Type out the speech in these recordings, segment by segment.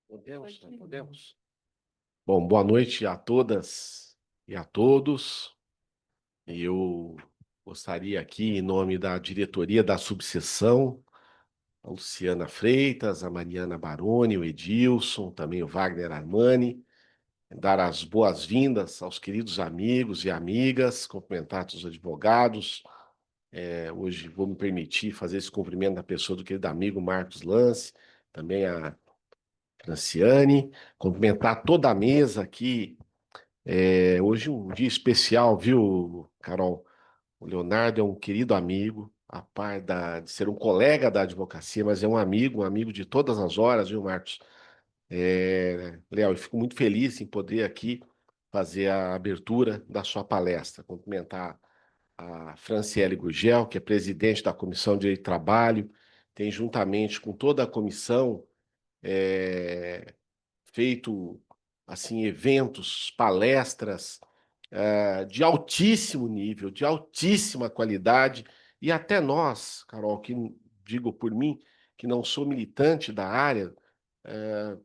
Podemos, não podemos. Bom, boa noite a todas e a todos. Eu gostaria aqui, em nome da diretoria da subseção, a Luciana Freitas, a Mariana Baroni, o Edilson, também o Wagner Armani, dar as boas-vindas aos queridos amigos e amigas, cumprimentar os advogados. Hoje vou me permitir fazer esse cumprimento da pessoa do querido amigo Marcos Lance, também a Franciane, cumprimentar toda a mesa aqui. Hoje é um dia especial, viu, Carol? O Leonardo é um querido amigo, a par de ser um colega da advocacia, mas é um amigo de todas as horas, viu, Marcos? Léo, eu fico muito feliz em poder aqui fazer a abertura da sua palestra, cumprimentar a Franciele Gurgel, que é presidente da Comissão de Direito do Trabalho, tem juntamente com toda a comissão é, feito assim eventos, palestras de altíssimo nível, de altíssima qualidade, e até nós, Carol, que digo por mim, que não sou militante da área, eh,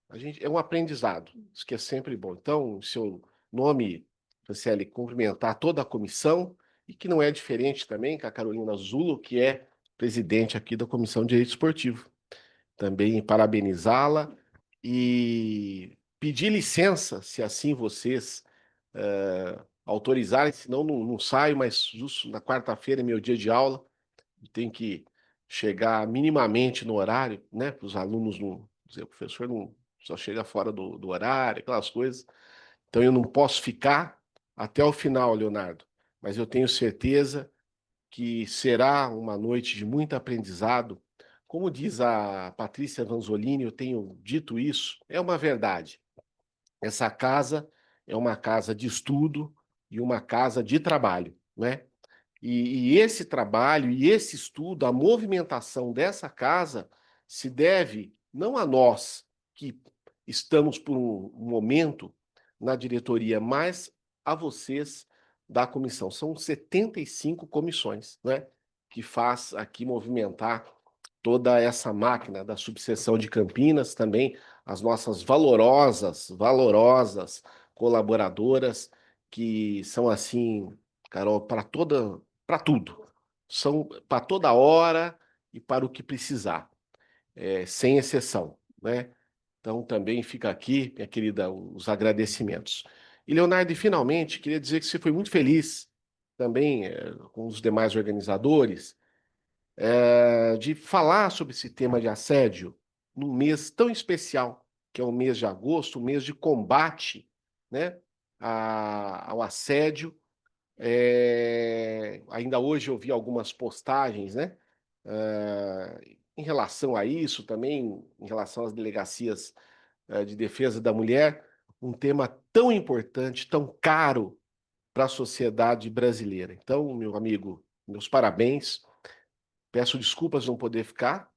a gente é um aprendizado, isso que é sempre bom. Então, em seu nome, Franciele, cumprimentar toda a comissão, e que não é diferente também com a Carolina Zulo, que é presidente aqui da Comissão de Direito Esportivo. Também parabenizá-la e pedir licença, se assim vocês autorizarem, senão não saio, mas justo na quarta-feira é meu dia de aula, tenho que chegar minimamente no horário, né? Para os alunos não dizer, o professor não só chega fora do horário, aquelas coisas. Então eu não posso ficar até o final, Leonardo, mas eu tenho certeza que será uma noite de muito aprendizado. Como diz a Patrícia Vanzolini, eu tenho dito isso, é uma verdade. Essa casa é uma casa de estudo e uma casa de trabalho, né? E esse trabalho e esse estudo, a movimentação dessa casa se deve não a nós que estamos por um momento na diretoria, mas a vocês da comissão. São 75 comissões, né, que faz aqui movimentar toda essa máquina da subseção de Campinas, também as nossas valorosas colaboradoras, que são assim, Carol, para tudo. São para toda hora e para o que precisar, sem exceção, né? Então também fica aqui, minha querida, os agradecimentos. E Leonardo, e finalmente, queria dizer que você foi muito feliz também com os demais organizadores de falar sobre esse tema de assédio num mês tão especial, que é o mês de agosto, o mês de combate, né, ao assédio. Ainda hoje eu vi algumas postagens, né, em relação a isso, também em relação às delegacias de defesa da mulher, um tema tão importante, tão caro para a sociedade brasileira. Então, meu amigo, meus parabéns. Peço desculpas não poder ficar,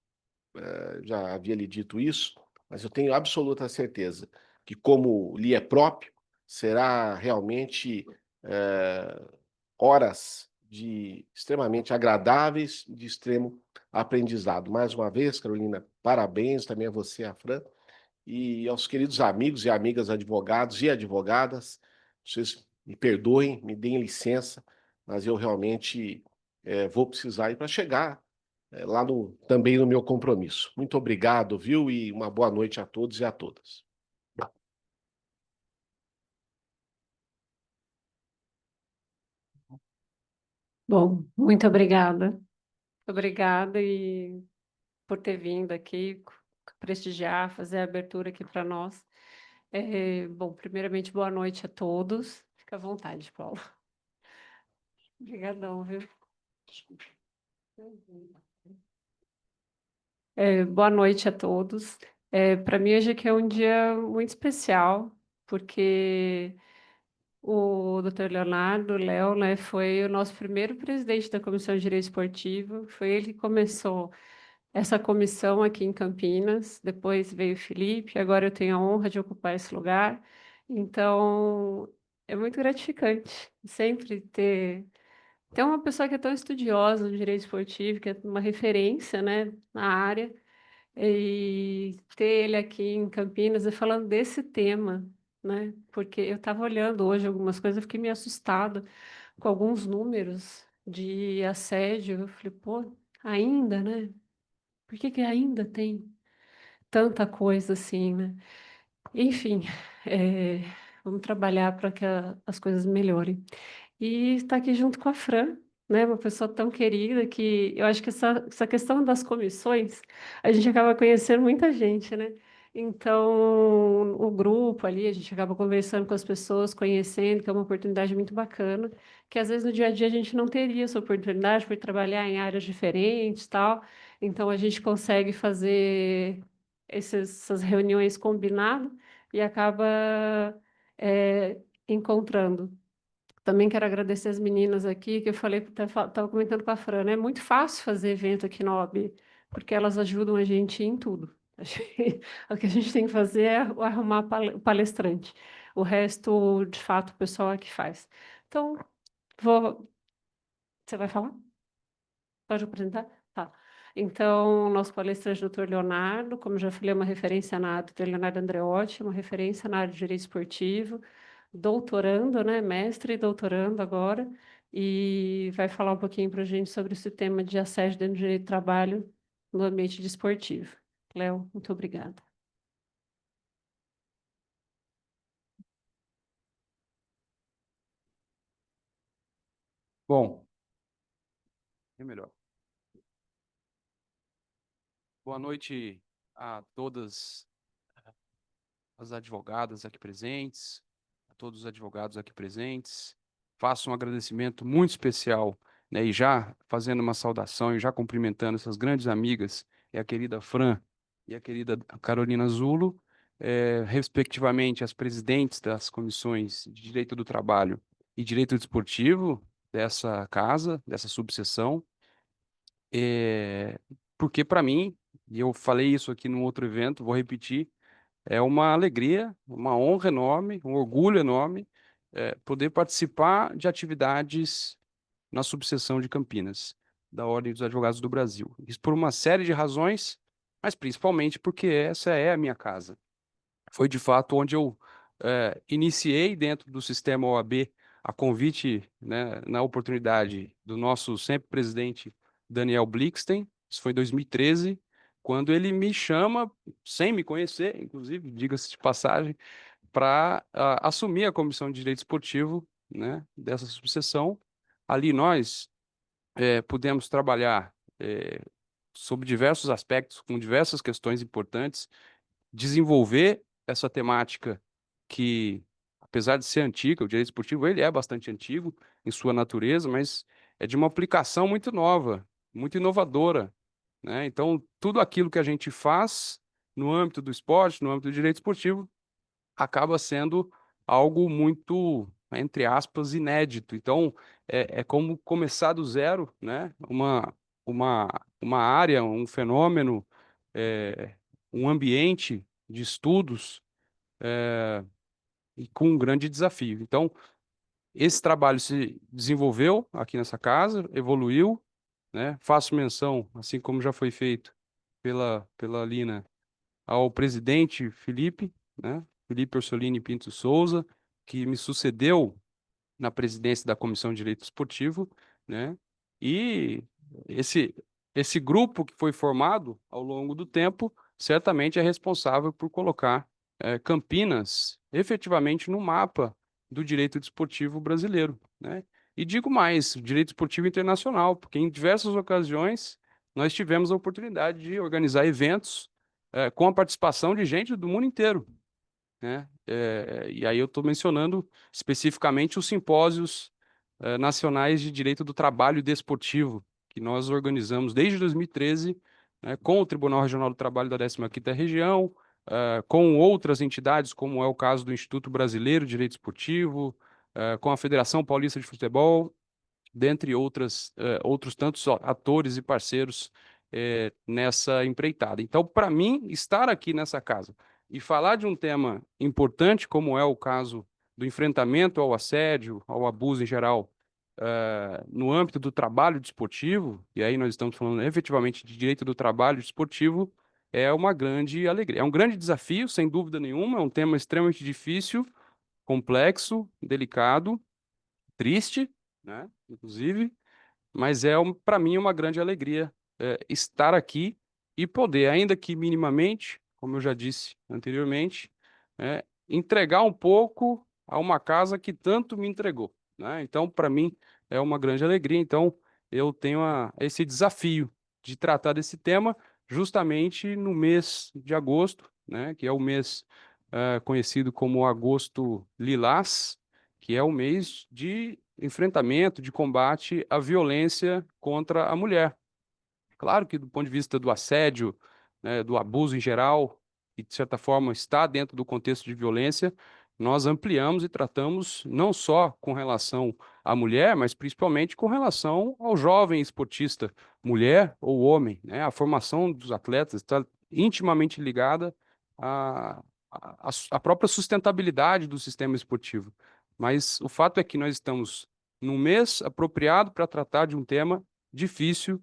já havia lhe dito isso, mas eu tenho absoluta certeza que, como lhe é próprio, será realmente é, horas de extremamente agradáveis, de extremo aprendizado. Mais uma vez, Carolina, parabéns também a você, a Fran, e aos queridos amigos e amigas advogados e advogadas. Vocês me perdoem, me deem licença, mas eu realmente vou precisar ir para chegar também no meu compromisso. Muito obrigado, viu? E uma boa noite a todos e a todas. Bom, muito obrigada. Obrigada e por ter vindo aqui prestigiar, fazer a abertura aqui para nós. Bom, primeiramente, boa noite a todos. Fica à vontade, Paulo. Obrigadão, viu? Boa noite a todos. Para mim, hoje aqui é um dia muito especial, porque o Dr. Leonardo, Léo, né, foi o nosso primeiro presidente da Comissão de Direito Esportivo. Foi ele que começou essa comissão aqui em Campinas. Depois veio o Felipe, agora eu tenho a honra de ocupar esse lugar. Então, é muito gratificante sempre ter uma pessoa que é tão estudiosa do direito esportivo, que é uma referência, né, na área, e ter ele aqui em Campinas e falando desse tema, né? Porque eu estava olhando hoje algumas coisas, eu fiquei meio assustada com alguns números de assédio. Eu falei, pô, ainda, né? Por que que ainda tem tanta coisa assim, né? Enfim, é, vamos trabalhar para que as coisas melhorem. E está aqui junto com a Fran, né? Uma pessoa tão querida que eu acho que essa questão das comissões, a gente acaba conhecendo muita gente, né? Então, o grupo ali, a gente acaba conversando com as pessoas, conhecendo, que é uma oportunidade muito bacana, que às vezes no dia a dia a gente não teria essa oportunidade por trabalhar em áreas diferentes, tal. Então, a gente consegue fazer essas reuniões combinadas e acaba encontrando. Também quero agradecer as meninas aqui, que eu falei, estava comentando com a Fran, né? É muito fácil fazer evento aqui no OAB, porque elas ajudam a gente em tudo. O que a gente tem que fazer é arrumar o palestrante. O resto, de fato, o pessoal é que faz. Então, você vai falar? Pode apresentar? Tá. Então, nosso palestrante, doutor Leonardo, como já falei, é uma referência na área, doutor Leonardo Andreotti, uma referência na área de direito esportivo, doutorando, né, mestre e doutorando agora, e vai falar um pouquinho para a gente sobre esse tema de assédio dentro do direito do trabalho no ambiente desportivo. Léo, muito obrigada. Bom, é melhor. Boa noite a todas as advogadas aqui presentes, a todos os advogados aqui presentes. Faço um agradecimento muito especial, né, e já fazendo uma saudação e já cumprimentando essas grandes amigas, e a querida Fran e a querida Carolina Zulo, respectivamente as presidentes das comissões de Direito do Trabalho e Direito Desportivo dessa casa, dessa subseção. É, porque para mim, e eu falei isso aqui num outro evento, vou repetir, é uma alegria, uma honra enorme, um orgulho enorme, poder participar de atividades na subseção de Campinas, da Ordem dos Advogados do Brasil. Isso por uma série de razões, mas principalmente porque essa é a minha casa. Foi de fato onde eu iniciei dentro do sistema OAB a convite, né, na oportunidade do nosso sempre presidente Daniel Blixten. Isso foi em 2013, quando ele me chama, sem me conhecer, inclusive, diga-se de passagem, para assumir a comissão de direito esportivo, né, dessa subseção. Ali nós pudemos trabalhar sobre diversos aspectos, com diversas questões importantes, desenvolver essa temática que, apesar de ser antiga, o direito esportivo ele é bastante antigo em sua natureza, mas é de uma aplicação muito nova, muito inovadora, né? Então, tudo aquilo que a gente faz no âmbito do esporte, no âmbito do direito esportivo, acaba sendo algo muito, entre aspas, inédito. Então, é como começar do zero, né? Uma, uma área, um fenômeno, é, um ambiente de estudos e com um grande desafio. Então, esse trabalho se desenvolveu aqui nessa casa, evoluiu, né? Faço menção, assim como já foi feito pela Lina, ao presidente Felipe, né? Felipe Orsolini Pinto Souza, que me sucedeu na presidência da Comissão de Direito Esportivo, né? E esse esse grupo que foi formado ao longo do tempo certamente é responsável por colocar Campinas efetivamente no mapa do direito desportivo brasileiro, né? E digo mais, direito esportivo internacional, porque em diversas ocasiões nós tivemos a oportunidade de organizar eventos com a participação de gente do mundo inteiro, né? E aí eu estou mencionando especificamente os simpósios nacionais de direito do trabalho desportivo, que nós organizamos desde 2013, né, com o Tribunal Regional do Trabalho da 15ª Região, com outras entidades, como é o caso do Instituto Brasileiro de Direito Esportivo, com a Federação Paulista de Futebol, dentre outros tantos atores e parceiros nessa empreitada. Então, para mim, estar aqui nessa casa e falar de um tema importante, como é o caso do enfrentamento ao assédio, ao abuso em geral, no âmbito do trabalho desportivo, e aí nós estamos falando efetivamente de direito do trabalho desportivo, é uma grande alegria. É um grande desafio, sem dúvida nenhuma, é um tema extremamente difícil, complexo, delicado, triste, né? Inclusive, mas é para mim uma grande alegria estar aqui e poder, ainda que minimamente, como eu já disse anteriormente, entregar um pouco a uma casa que tanto me entregou, né? Então, para mim, é uma grande alegria. Então, eu tenho esse desafio de tratar desse tema justamente no mês de agosto, né? Que é o mês conhecido como Agosto Lilás, que é o mês de enfrentamento, de combate à violência contra a mulher. Claro que do ponto de vista do assédio, né, do abuso em geral, e de certa forma está dentro do contexto de violência, nós ampliamos e tratamos não só com relação à mulher, mas principalmente com relação ao jovem esportista, mulher ou homem, né? A formação dos atletas está intimamente ligada à própria sustentabilidade do sistema esportivo. Mas o fato é que nós estamos num mês apropriado para tratar de um tema difícil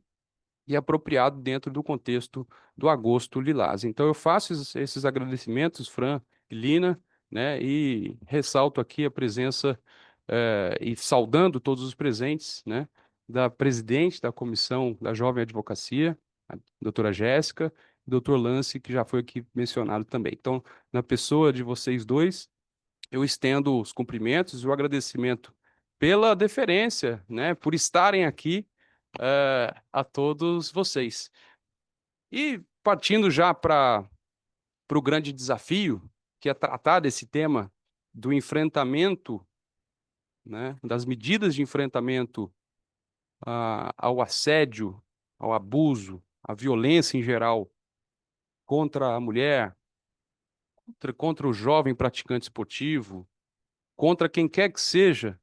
e apropriado dentro do contexto do Agosto Lilás. Então, eu faço esses agradecimentos, Fran e Lina, né, e ressalto aqui a presença e saudando todos os presentes, né, da presidente da Comissão da Jovem Advocacia, a doutora Jéssica, e doutor Lance, que já foi aqui mencionado também. Então, na pessoa de vocês dois, eu estendo os cumprimentos e o agradecimento pela deferência, né, por estarem aqui a todos vocês. E partindo já para o grande desafio, que é tratar desse tema do enfrentamento, né, das medidas de enfrentamento ao assédio, ao abuso, à violência em geral contra a mulher, contra o jovem praticante esportivo, contra quem quer que seja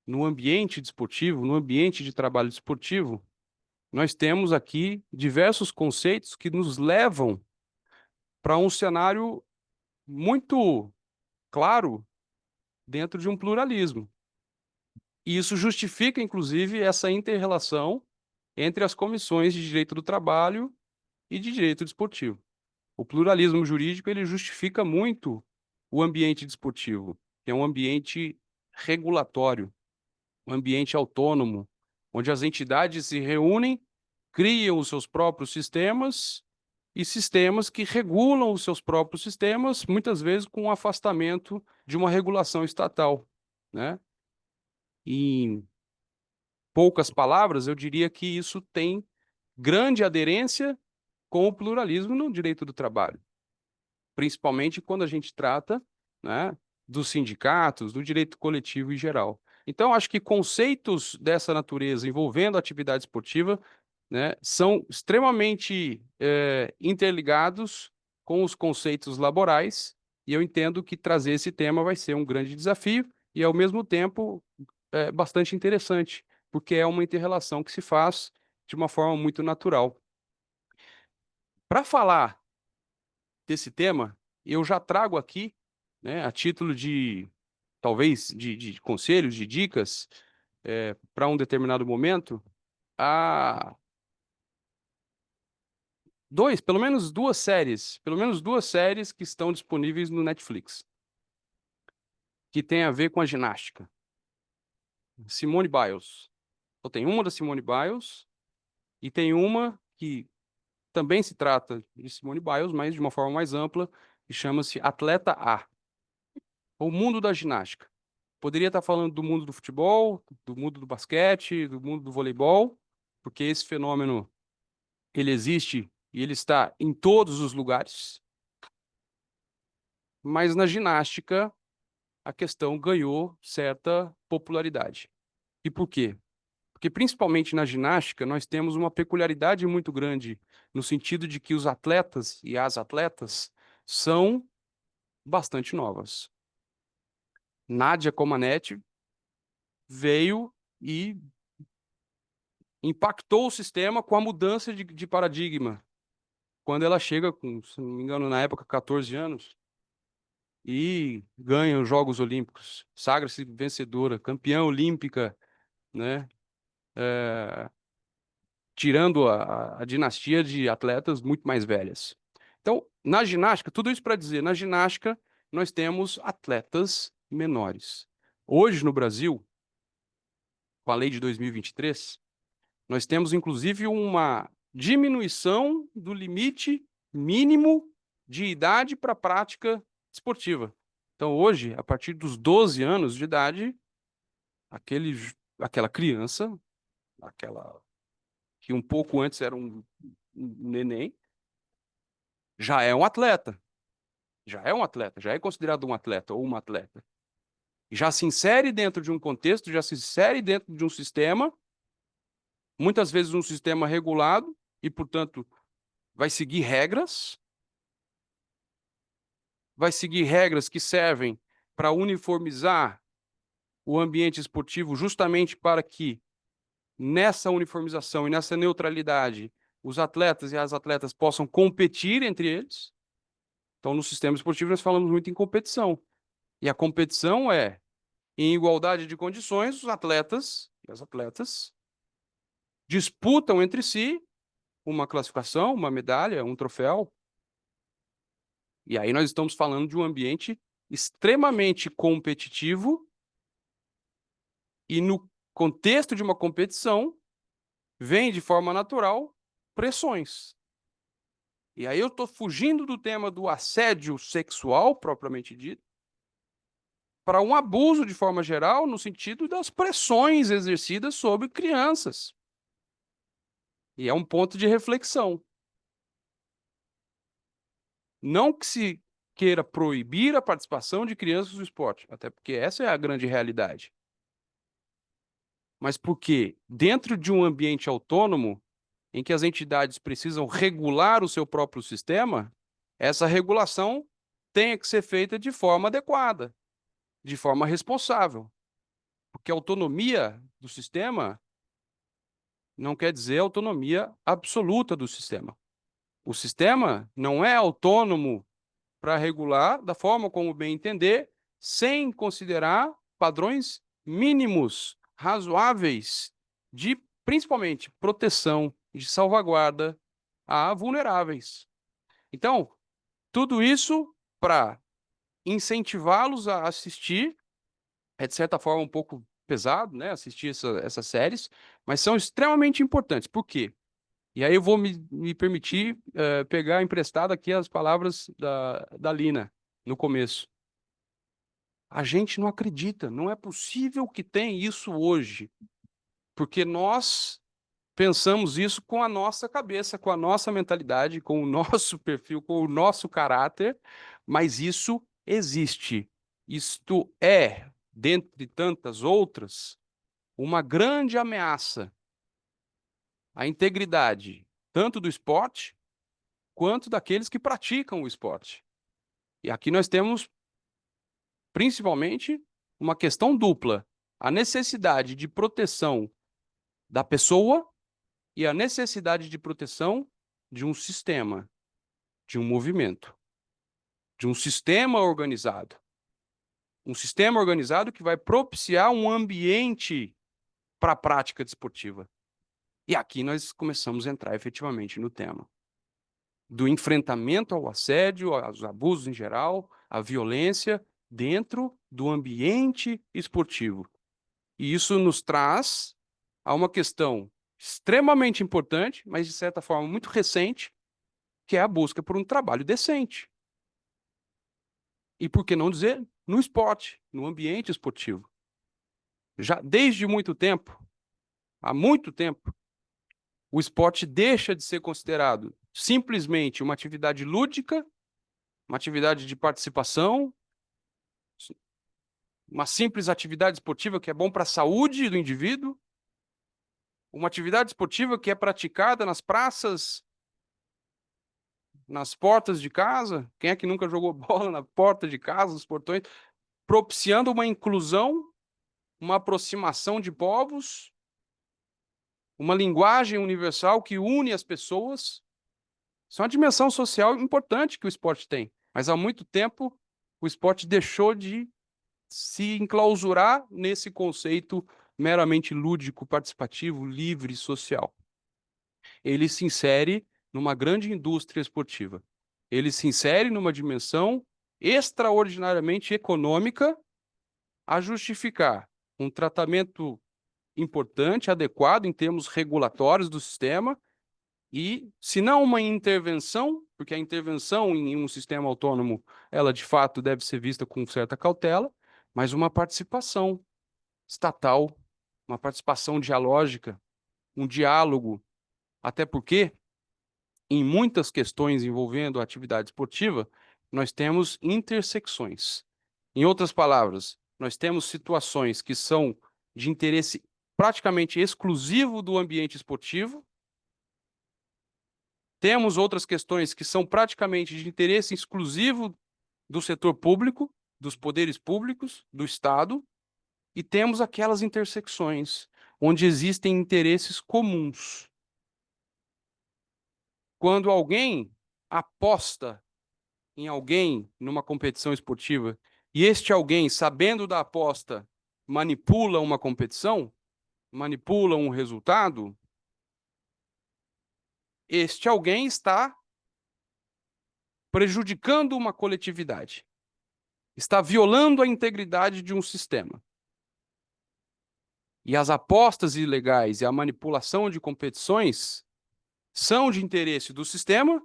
no ambiente desportivo, no ambiente de trabalho desportivo, nós temos aqui diversos conceitos que nos levam para um cenário muito claro dentro de um pluralismo. E isso justifica, inclusive, essa inter-relação entre as comissões de direito do trabalho e de direito desportivo. O pluralismo jurídico ele justifica muito o ambiente desportivo, que é um ambiente regulatório, um ambiente autônomo, onde as entidades se reúnem, criam os seus próprios sistemas e sistemas que regulam os seus próprios sistemas, muitas vezes com o afastamento de uma regulação estatal, né? Em poucas palavras, eu diria que isso tem grande aderência com o pluralismo no direito do trabalho, principalmente quando a gente trata, né, dos sindicatos, do direito coletivo em geral. Então, acho que conceitos dessa natureza envolvendo a atividade esportiva, né, são extremamente interligados com os conceitos laborais, e eu entendo que trazer esse tema vai ser um grande desafio e, ao mesmo tempo, bastante interessante, porque é uma inter-relação que se faz de uma forma muito natural. Para falar desse tema, eu já trago aqui, né, a título de, talvez, de conselhos, de dicas, para um determinado momento, a pelo menos duas séries que estão disponíveis no Netflix, que tem a ver com a ginástica. Simone Biles. Então, tem uma da Simone Biles e tem uma que também se trata de Simone Biles, mas de uma forma mais ampla, e chama-se Atleta A, o mundo da ginástica. Poderia estar falando do mundo do futebol, do mundo do basquete, do mundo do voleibol, porque esse fenômeno ele existe e ele está em todos os lugares. Mas na ginástica a questão ganhou certa popularidade. E por quê? Porque principalmente na ginástica nós temos uma peculiaridade muito grande no sentido de que os atletas e as atletas são bastante novas. Nádia Comaneci veio e impactou o sistema com a mudança de paradigma. Quando ela chega com, se não me engano, na época, 14 anos, e ganha os Jogos Olímpicos, sagra-se vencedora, campeã olímpica, né? tirando a dinastia de atletas muito mais velhas. Então, na ginástica, tudo isso para dizer, na ginástica nós temos atletas menores. Hoje no Brasil, com a lei de 2023, nós temos inclusive uma diminuição do limite mínimo de idade para a prática esportiva. Então, hoje, a partir dos 12 anos de idade, aquela criança, aquela que um pouco antes era um neném, já é um atleta. Já é um atleta, já é considerado um atleta ou uma atleta. Já se insere dentro de um contexto, já se insere dentro de um sistema, muitas vezes um sistema regulado, e, portanto, vai seguir regras que servem para uniformizar o ambiente esportivo, justamente para que, nessa uniformização e nessa neutralidade, os atletas e as atletas possam competir entre eles. Então, no sistema esportivo, nós falamos muito em competição. E a competição é, em igualdade de condições, os atletas e as atletas disputam entre si uma classificação, uma medalha, um troféu. E aí nós estamos falando de um ambiente extremamente competitivo e, no contexto de uma competição, vem de forma natural pressões. E aí eu estou fugindo do tema do assédio sexual, propriamente dito, para um abuso de forma geral, no sentido das pressões exercidas sobre crianças. E é um ponto de reflexão. Não que se queira proibir a participação de crianças no esporte, até porque essa é a grande realidade. Mas porque, dentro de um ambiente autônomo, em que as entidades precisam regular o seu próprio sistema, essa regulação tem que ser feita de forma adequada, de forma responsável. Porque a autonomia do sistema não quer dizer autonomia absoluta do sistema. O sistema não é autônomo para regular da forma como bem entender, sem considerar padrões mínimos, razoáveis, de, principalmente, proteção, de salvaguarda a vulneráveis. Então, tudo isso para incentivá-los a assistir, é de certa forma um pouco pesado, né, assistir essas séries, mas são extremamente importantes. Por quê? E aí eu vou me permitir pegar emprestado aqui as palavras da Lina, no começo. A gente não acredita, não é possível que tenha isso hoje, porque nós pensamos isso com a nossa cabeça, com a nossa mentalidade, com o nosso perfil, com o nosso caráter, mas isso existe. Isto é, dentre tantas outras, uma grande ameaça à integridade, tanto do esporte, quanto daqueles que praticam o esporte. E aqui nós temos, principalmente, uma questão dupla: a necessidade de proteção da pessoa e a necessidade de proteção de um sistema, de um movimento, de um sistema organizado. Um sistema organizado que vai propiciar um ambiente para a prática desportiva. E aqui nós começamos a entrar efetivamente no tema do enfrentamento ao assédio, aos abusos em geral, à violência dentro do ambiente esportivo. E isso nos traz a uma questão extremamente importante, mas de certa forma muito recente, que é a busca por um trabalho decente. E por que não dizer no esporte, no ambiente esportivo? Já desde muito tempo, há muito tempo, o esporte deixa de ser considerado simplesmente uma atividade lúdica, uma atividade de participação, uma simples atividade esportiva que é bom para a saúde do indivíduo, uma atividade esportiva que é praticada nas praças, nas portas de casa. Quem é que nunca jogou bola na porta de casa, nos portões, propiciando uma inclusão, uma aproximação de povos, uma linguagem universal que une as pessoas. Isso é uma dimensão social importante que o esporte tem, mas há muito tempo o esporte deixou de se enclausurar nesse conceito meramente lúdico, participativo, livre, social. ele se insere numa grande indústria esportiva. Ele se insere numa dimensão extraordinariamente econômica a justificar um tratamento importante, adequado em termos regulatórios do sistema e, se não uma intervenção, porque a intervenção em um sistema autônomo, ela de fato deve ser vista com certa cautela, mas uma participação estatal, uma participação dialógica, um diálogo, até porque em muitas questões envolvendo a atividade esportiva, nós temos intersecções. Em outras palavras, nós temos situações que são de interesse praticamente exclusivo do ambiente esportivo, temos outras questões que são praticamente de interesse exclusivo do setor público, dos poderes públicos, do Estado, e temos aquelas intersecções onde existem interesses comuns. Quando alguém aposta em alguém numa competição esportiva e este alguém, sabendo da aposta, manipula uma competição, manipula um resultado, este alguém está prejudicando uma coletividade, está violando a integridade de um sistema. E as apostas ilegais e a manipulação de competições são de interesse do sistema,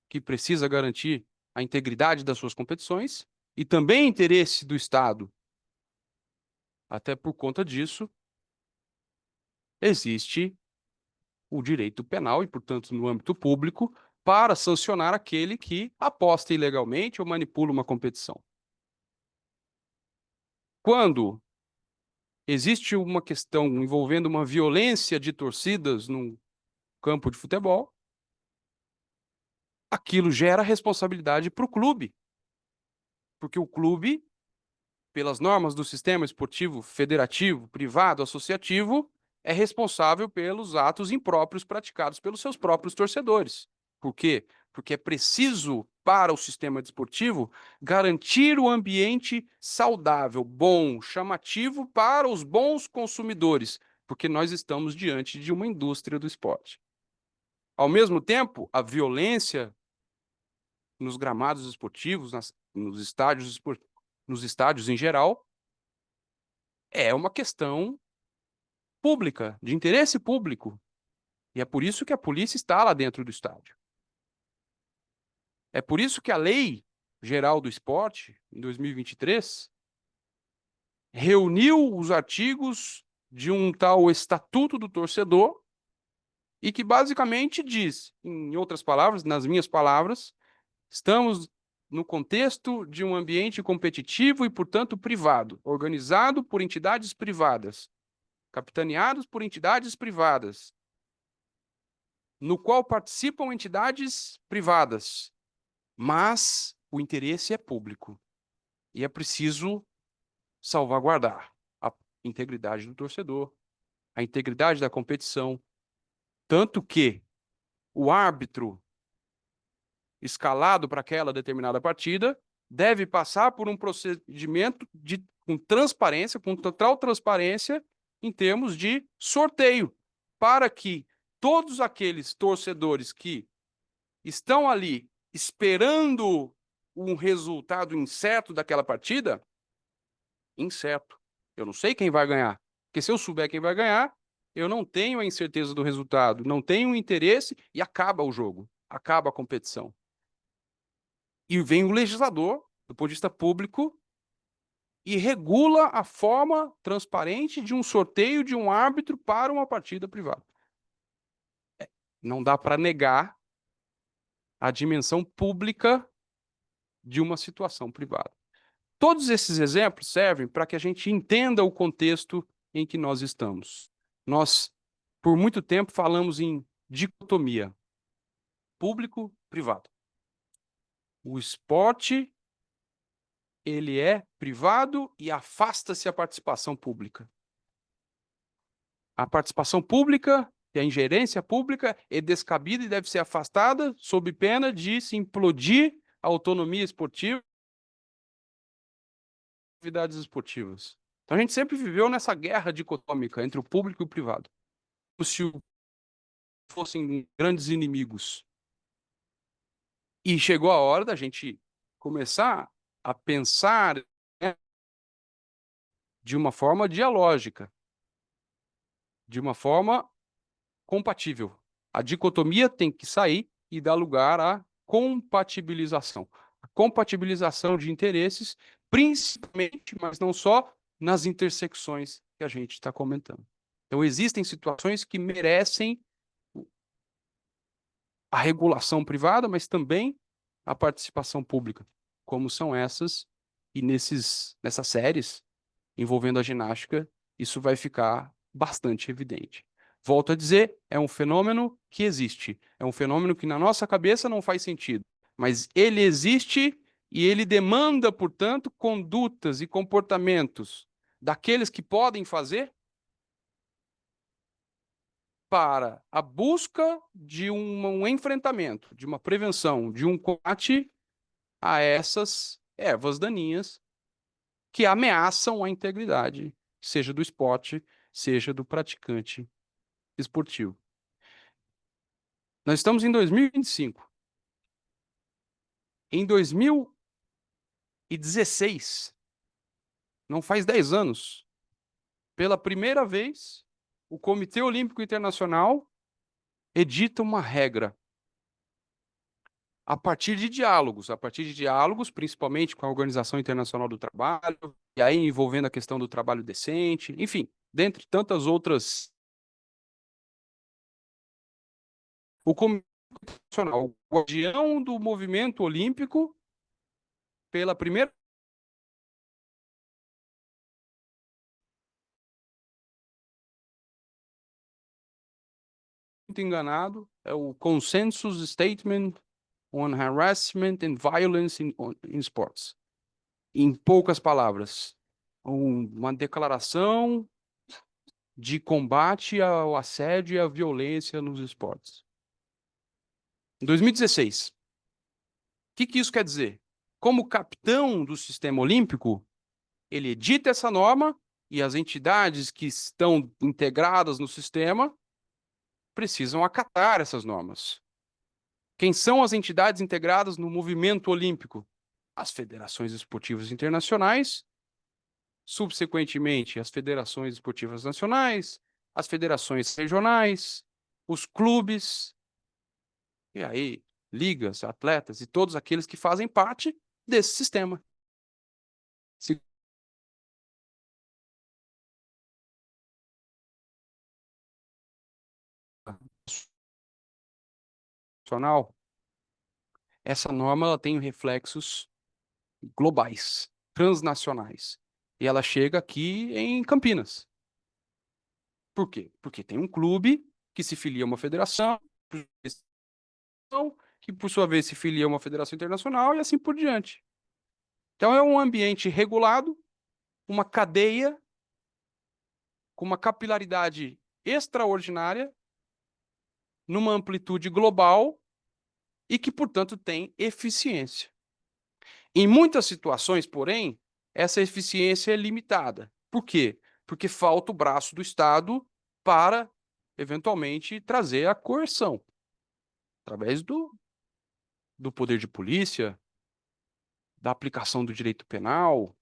que precisa garantir a integridade das suas competições, e também interesse do Estado. Até por conta disso, existe o direito penal e, portanto, no âmbito público, para sancionar aquele que aposta ilegalmente ou manipula uma competição. Quando existe uma questão envolvendo uma violência de torcidas num campo de futebol, aquilo gera responsabilidade para o clube, porque o clube, pelas normas do sistema esportivo federativo, privado, associativo, é responsável pelos atos impróprios praticados pelos seus próprios torcedores. Por quê? Porque é preciso, para o sistema desportivo, garantir o ambiente saudável, bom, chamativo para os bons consumidores, porque nós estamos diante de uma indústria do esporte. Ao mesmo tempo, a violência nos gramados esportivos, nos estádios em geral, é uma questão pública, de interesse público. E é por isso que a polícia está lá dentro do estádio. É por isso que a Lei Geral do Esporte, em 2023, reuniu os artigos de um tal Estatuto do Torcedor e que basicamente diz, em outras palavras, nas minhas palavras, estamos no contexto de um ambiente competitivo e, portanto, privado, organizado por entidades privadas, capitaneados por entidades privadas, no qual participam entidades privadas, mas o interesse é público e é preciso salvaguardar a integridade do torcedor, a integridade da competição, tanto que o árbitro escalado para aquela determinada partida deve passar por um procedimento com transparência, com total transparência, em termos de sorteio, para que todos aqueles torcedores que estão ali esperando um resultado incerto daquela partida, incerto, eu não sei quem vai ganhar, porque se eu souber quem vai ganhar, eu não tenho a incerteza do resultado, não tenho interesse e acaba o jogo, acaba a competição. E vem o legislador, do ponto de vista público, e regula a forma transparente de um sorteio de um árbitro para uma partida privada. Não dá para negar a dimensão pública de uma situação privada. Todos esses exemplos servem para que a gente entenda o contexto em que nós estamos. Nós, por muito tempo, falamos em dicotomia público-privado. O esporte, ele é privado e afasta-se a participação pública. A participação pública e a ingerência pública é descabida e deve ser afastada sob pena de se implodir a autonomia esportiva e atividades esportivas. Então a gente sempre viveu nessa guerra dicotômica entre o público e o privado. Se o fossem grandes inimigos. E chegou a hora da gente começar a pensar, né, de uma forma dialógica, de uma forma compatível. A dicotomia tem que sair e dar lugar à compatibilização. A compatibilização de interesses, principalmente, mas não só, nas intersecções que a gente está comentando. Então, existem situações que merecem a regulação privada, mas também a participação pública, como são essas, e nessas séries envolvendo a ginástica, isso vai ficar bastante evidente. Volto a dizer, é um fenômeno que existe, é um fenômeno que na nossa cabeça não faz sentido, mas ele existe e ele demanda, portanto, condutas e comportamentos daqueles que podem fazer para a busca de um enfrentamento, de uma prevenção, de um combate a essas ervas daninhas que ameaçam a integridade, seja do esporte, seja do praticante esportivo. Nós estamos em 2025. Em 2016, não faz 10 anos, pela primeira vez, o Comitê Olímpico Internacional edita uma regra a partir de diálogos, principalmente com a Organização Internacional do Trabalho, e aí envolvendo a questão do trabalho decente, enfim, dentre tantas outras. O Comitê Internacional, o guardião do movimento olímpico, pela primeira muito enganado, é o Consensus Statement on Harassment and Violence in Sports. Em poucas palavras, uma declaração de combate ao assédio e à violência nos esportes. Em 2016. O que isso quer dizer? Como capitão do sistema olímpico, ele edita essa norma e as entidades que estão integradas no sistema precisam acatar essas normas. Quem são as entidades integradas no movimento olímpico? As federações esportivas internacionais, subsequentemente as federações esportivas nacionais, as federações regionais, os clubes, e aí ligas, atletas e todos aqueles que fazem parte desse sistema. Essa norma ela tem reflexos globais, transnacionais. E ela chega aqui em Campinas. Por quê? Porque tem um clube que se filia a uma federação, que por sua vez se filia a uma federação internacional e assim por diante. Então é um ambiente regulado, uma cadeia com uma capilaridade extraordinária, numa amplitude global e que, portanto, tem eficiência. Em muitas situações, porém, essa eficiência é limitada. Por quê? Porque falta o braço do Estado para, eventualmente, trazer a coerção, através do poder de polícia, da aplicação do direito penal,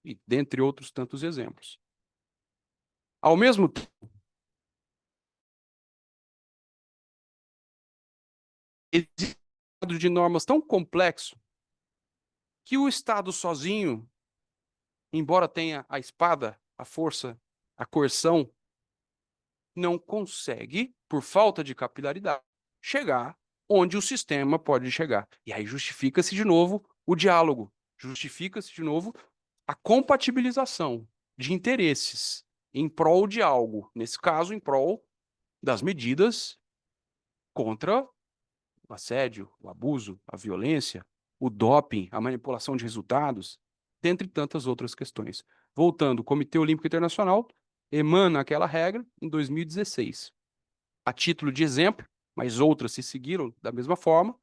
e dentre outros tantos exemplos. Ao mesmo tempo, existe um quadro de normas tão complexo que o Estado sozinho, embora tenha a espada, a força, a coerção, não consegue, por falta de capilaridade, chegar onde o sistema pode chegar. E aí justifica-se de novo o diálogo, justifica-se de novo a compatibilização de interesses em prol de algo, nesse caso, em prol das medidas contra o assédio, o abuso, a violência, o doping, a manipulação de resultados, dentre tantas outras questões. Voltando, o Comitê Olímpico Internacional emana aquela regra em 2016. A título de exemplo, mas outras se seguiram da mesma forma,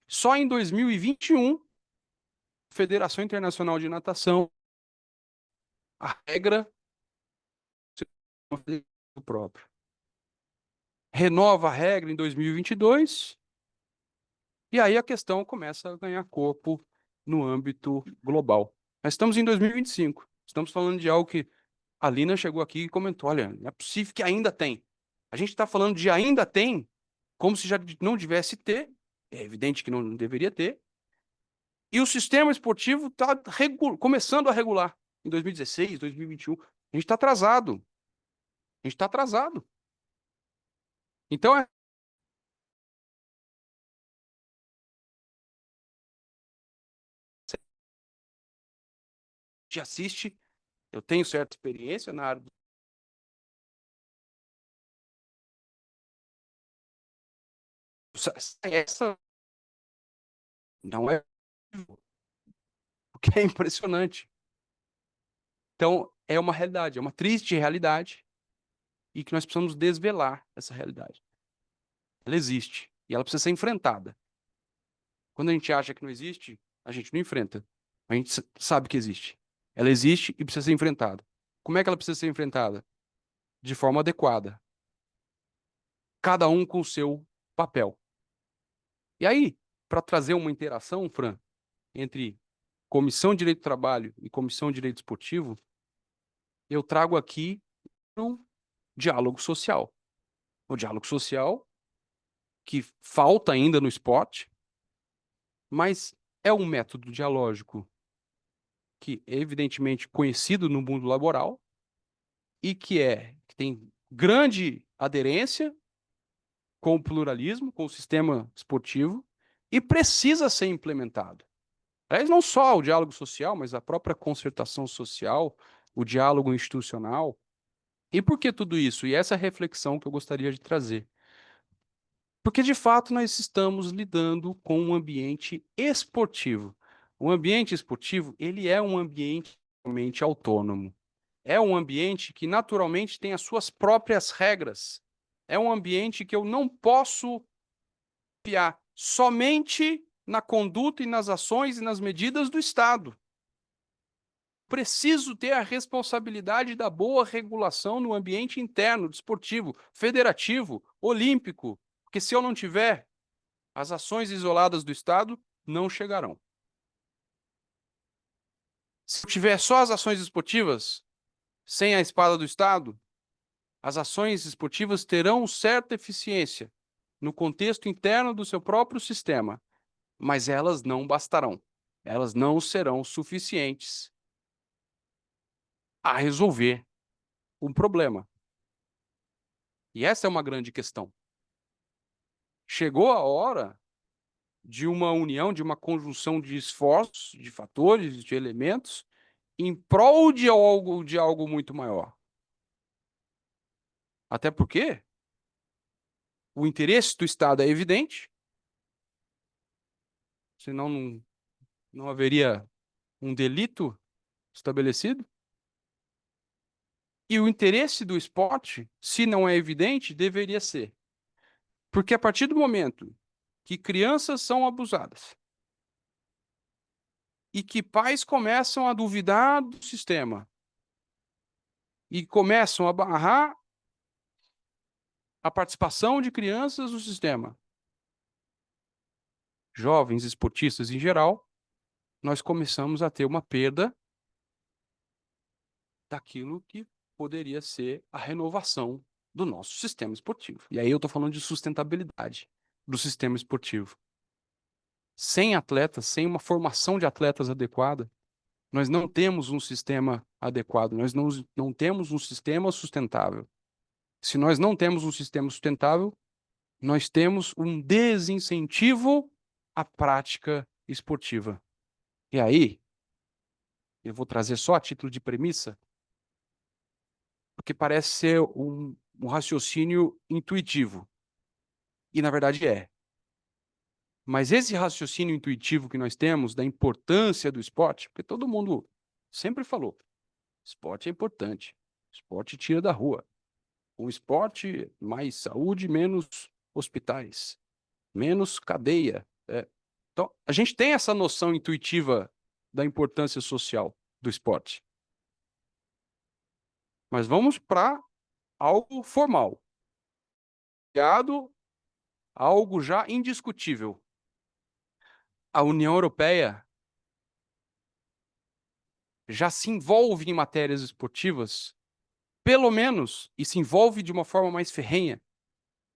só em 2021, a Federação Internacional de Natação, a regra próprio. renova a regra em 2022, e aí a questão começa a ganhar corpo no âmbito global. Nós estamos em 2025, estamos falando de algo que a Lina chegou aqui e comentou, olha, não é possível que ainda tem. A gente está falando de ainda tem, como se já não devesse ter, é evidente que não deveria ter, e o sistema esportivo está começando a regular em 2016, 2021. A gente está atrasado. A gente está atrasado. Então, a gente assiste, eu tenho certa experiência na área do... Essa não é o que é impressionante. Então, é uma realidade, é uma triste realidade, e que nós precisamos desvelar essa realidade. Ela existe, e ela precisa ser enfrentada. Quando a gente acha que não existe, a gente não enfrenta. A gente sabe que existe. Ela existe e precisa ser enfrentada. Como é que ela precisa ser enfrentada? De forma adequada. Cada um com o seu papel. E aí, para trazer uma interação, Fran, entre Comissão de Direito do Trabalho e Comissão de Direito Esportivo, eu trago aqui um diálogo social. O diálogo social que falta ainda no esporte, mas é um método dialógico que é evidentemente conhecido no mundo laboral e que tem grande aderência com o pluralismo, com o sistema esportivo, e precisa ser implementado. Aliás, não só o diálogo social, mas a própria concertação social, o diálogo institucional. E por que tudo isso? E essa é a reflexão que eu gostaria de trazer. Porque, de fato, nós estamos lidando com um ambiente esportivo. O ambiente esportivo, ele é um ambiente totalmente autônomo. É um ambiente que, naturalmente, tem as suas próprias regras. É um ambiente que eu não posso confiar somente na conduta e nas ações e nas medidas do Estado. Preciso ter a responsabilidade da boa regulação no ambiente interno, desportivo, federativo, olímpico, porque se eu não tiver, as ações isoladas do Estado não chegarão. Se eu tiver só as ações esportivas, sem a espada do Estado, as ações esportivas terão certa eficiência no contexto interno do seu próprio sistema, mas elas não bastarão. Elas não serão suficientes a resolver um problema. E essa é uma grande questão. Chegou a hora de uma união, de uma conjunção de esforços, de fatores, de elementos, em prol de algo muito maior. Até porque o interesse do Estado é evidente, senão não haveria um delito estabelecido. E o interesse do esporte, se não é evidente, deveria ser. Porque a partir do momento que crianças são abusadas e que pais começam a duvidar do sistema e começam a barrar a participação de crianças no sistema, jovens esportistas em geral, nós começamos a ter uma perda daquilo que poderia ser a renovação do nosso sistema esportivo. E aí eu estou falando de sustentabilidade do sistema esportivo. Sem atletas, sem uma formação de atletas adequada, nós não temos um sistema adequado, nós não temos um sistema sustentável. Se nós não temos um sistema sustentável, nós temos um desincentivo à prática esportiva. E aí, eu vou trazer só a título de premissa, porque parece ser um raciocínio intuitivo. E, na verdade, é. Mas esse raciocínio intuitivo que nós temos da importância do esporte, porque todo mundo sempre falou, esporte é importante, esporte tira da rua. Com esporte, mais saúde, menos hospitais, menos cadeia. Então, a gente tem essa noção intuitiva da importância social do esporte. Mas vamos para algo formal. algo já indiscutível. A União Europeia já se envolve em matérias esportivas, pelo menos, e se envolve de uma forma mais ferrenha,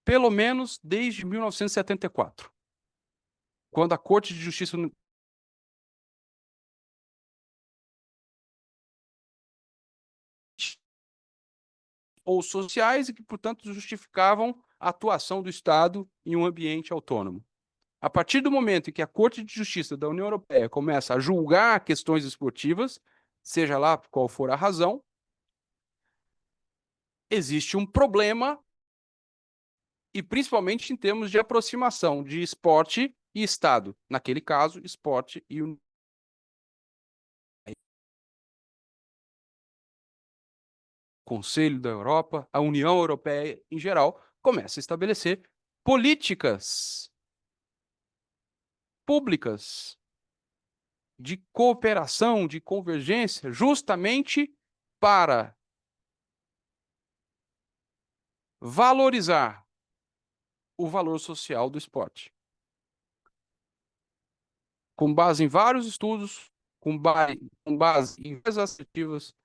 pelo menos desde 1974, quando a Corte de Justiça ou sociais e que, portanto, justificavam a atuação do Estado em um ambiente autônomo. A partir do momento em que a Corte de Justiça da União Europeia começa a julgar questões esportivas, seja lá qual for a razão, existe um problema, e principalmente em termos de aproximação de esporte e Estado. Naquele caso, esporte e Conselho da Europa, a União Europeia em geral, começa a estabelecer políticas públicas de cooperação, de convergência, justamente para valorizar o valor social do esporte. Com base em vários estudos, com base em várias assertivas,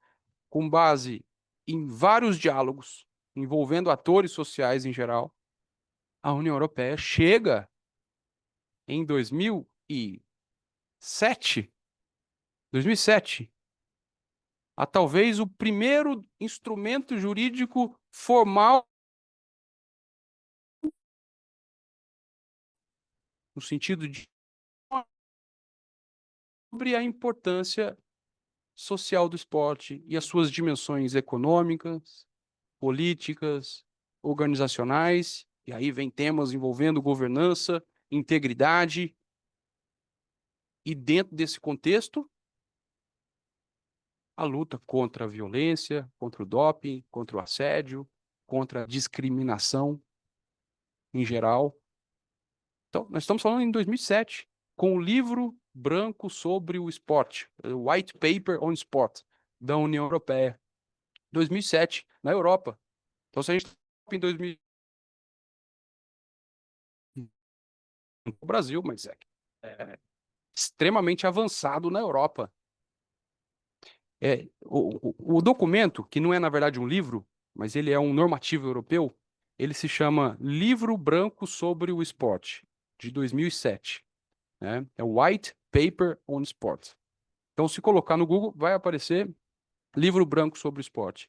com base em vários diálogos envolvendo atores sociais em geral, a União Europeia chega em 2007 a talvez o primeiro instrumento jurídico formal no sentido de sobre a importância social do esporte e as suas dimensões econômicas, políticas, organizacionais, e aí vem temas envolvendo governança, integridade, e dentro desse contexto, a luta contra a violência, contra o doping, contra o assédio, contra a discriminação em geral. Então, nós estamos falando em 2007, com o livro branco sobre o esporte, o White Paper on Sport, da União Europeia. 2007, na Europa. Então, se a gente está em 2000 no Brasil, mas é extremamente avançado na Europa. O documento, que não é, na verdade, um livro, mas ele é um normativo europeu, ele se chama Livro Branco sobre o Esporte, de 2007. Né? É o White Paper on Sport. Então, se colocar no Google, vai aparecer Livro Branco sobre o Esporte.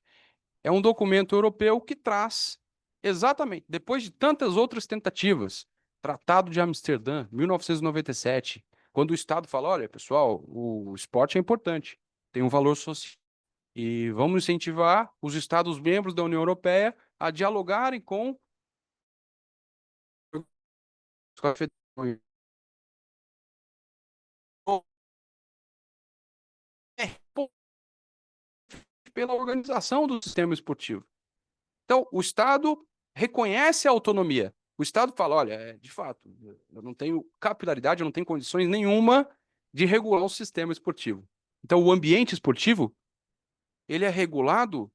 É um documento europeu que traz, exatamente, depois de tantas outras tentativas, Tratado de Amsterdã, 1997, quando o Estado fala, olha, pessoal, o esporte é importante, tem um valor social, e vamos incentivar os Estados-membros da União Europeia a dialogarem com pela organização do sistema esportivo. Então, o Estado reconhece a autonomia. O Estado fala, olha, de fato, eu não tenho capilaridade, eu não tenho condições nenhuma de regular o sistema esportivo. Então, o ambiente esportivo, ele é regulado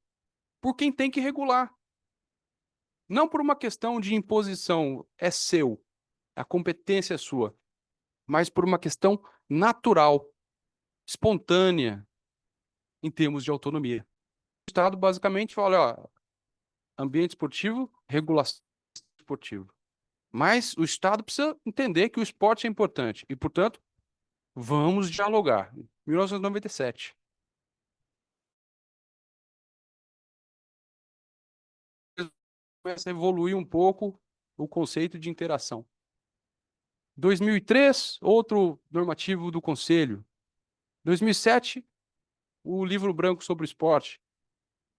por quem tem que regular. Não por uma questão de imposição, é seu, a competência é sua, mas por uma questão natural, espontânea, em termos de autonomia. O Estado basicamente fala, ó, ambiente esportivo, regulação esportiva. Mas o Estado precisa entender que o esporte é importante e, portanto, vamos dialogar. 1997. Começa a evoluir um pouco o conceito de interação. 2003, outro normativo do Conselho. 2007, o livro branco sobre o esporte.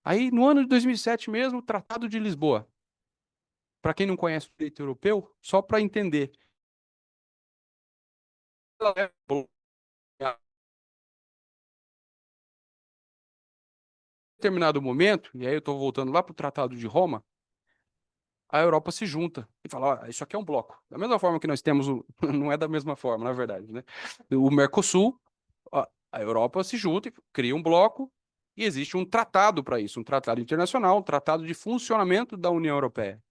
Aí, no ano de 2007 mesmo, o Tratado de Lisboa. Para quem não conhece o direito europeu, só para entender. Em determinado momento, e aí eu estou voltando lá para o Tratado de Roma, a Europa se junta e fala, isso aqui é um bloco. Da mesma forma que nós temos, não é da mesma forma, na verdade, né? O Mercosul, a Europa se junta e cria um bloco e existe um tratado para isso, um tratado internacional, um tratado de funcionamento da União Europeia.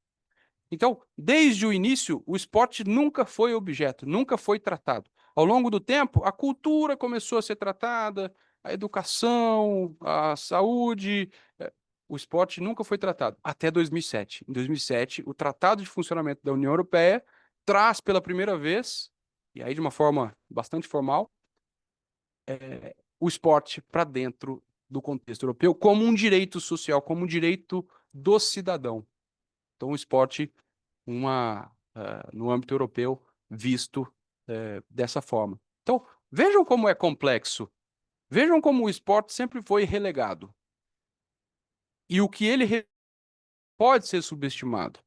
Então, desde o início, o esporte nunca foi objeto, nunca foi tratado. Ao longo do tempo, a cultura começou a ser tratada, a educação, a saúde, o esporte nunca foi tratado, até 2007. Em 2007, o Tratado de Funcionamento da União Europeia traz pela primeira vez, e aí de uma forma bastante formal, o esporte para dentro do contexto europeu como um direito social, como um direito do cidadão. Então, o esporte, no âmbito europeu, visto dessa forma. Então, vejam como é complexo. Vejam como o esporte sempre foi relegado. E o que ele pode ser subestimado.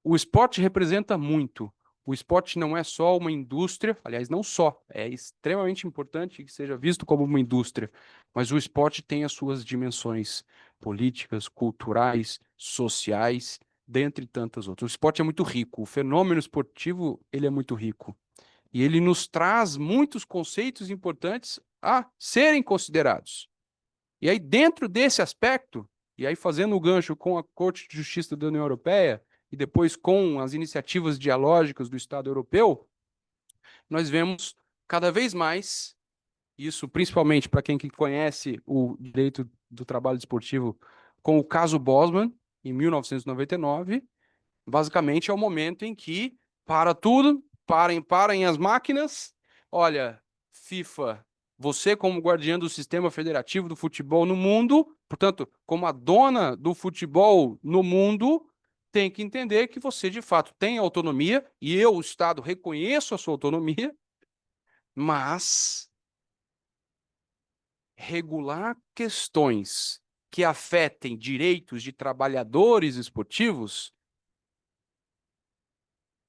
O esporte representa muito. O esporte não é só uma indústria, aliás, não só, é extremamente importante que seja visto como uma indústria, mas o esporte tem as suas dimensões políticas, culturais, sociais, dentre tantas outras. O esporte é muito rico, o fenômeno esportivo, ele é muito rico. E ele nos traz muitos conceitos importantes a serem considerados. E aí, dentro desse aspecto, e aí fazendo o gancho com a Corte de Justiça da União Europeia, e depois com as iniciativas dialógicas do Estado europeu, nós vemos cada vez mais, isso principalmente para quem que conhece o direito do trabalho desportivo, com o caso Bosman, em 1999, basicamente é o momento em que para tudo, parem as máquinas. Olha, FIFA, você como guardiã do sistema federativo do futebol no mundo, portanto, como a dona do futebol no mundo, tem que entender que você de fato tem autonomia, e eu, o Estado, reconheço a sua autonomia, mas regular questões que afetem direitos de trabalhadores esportivos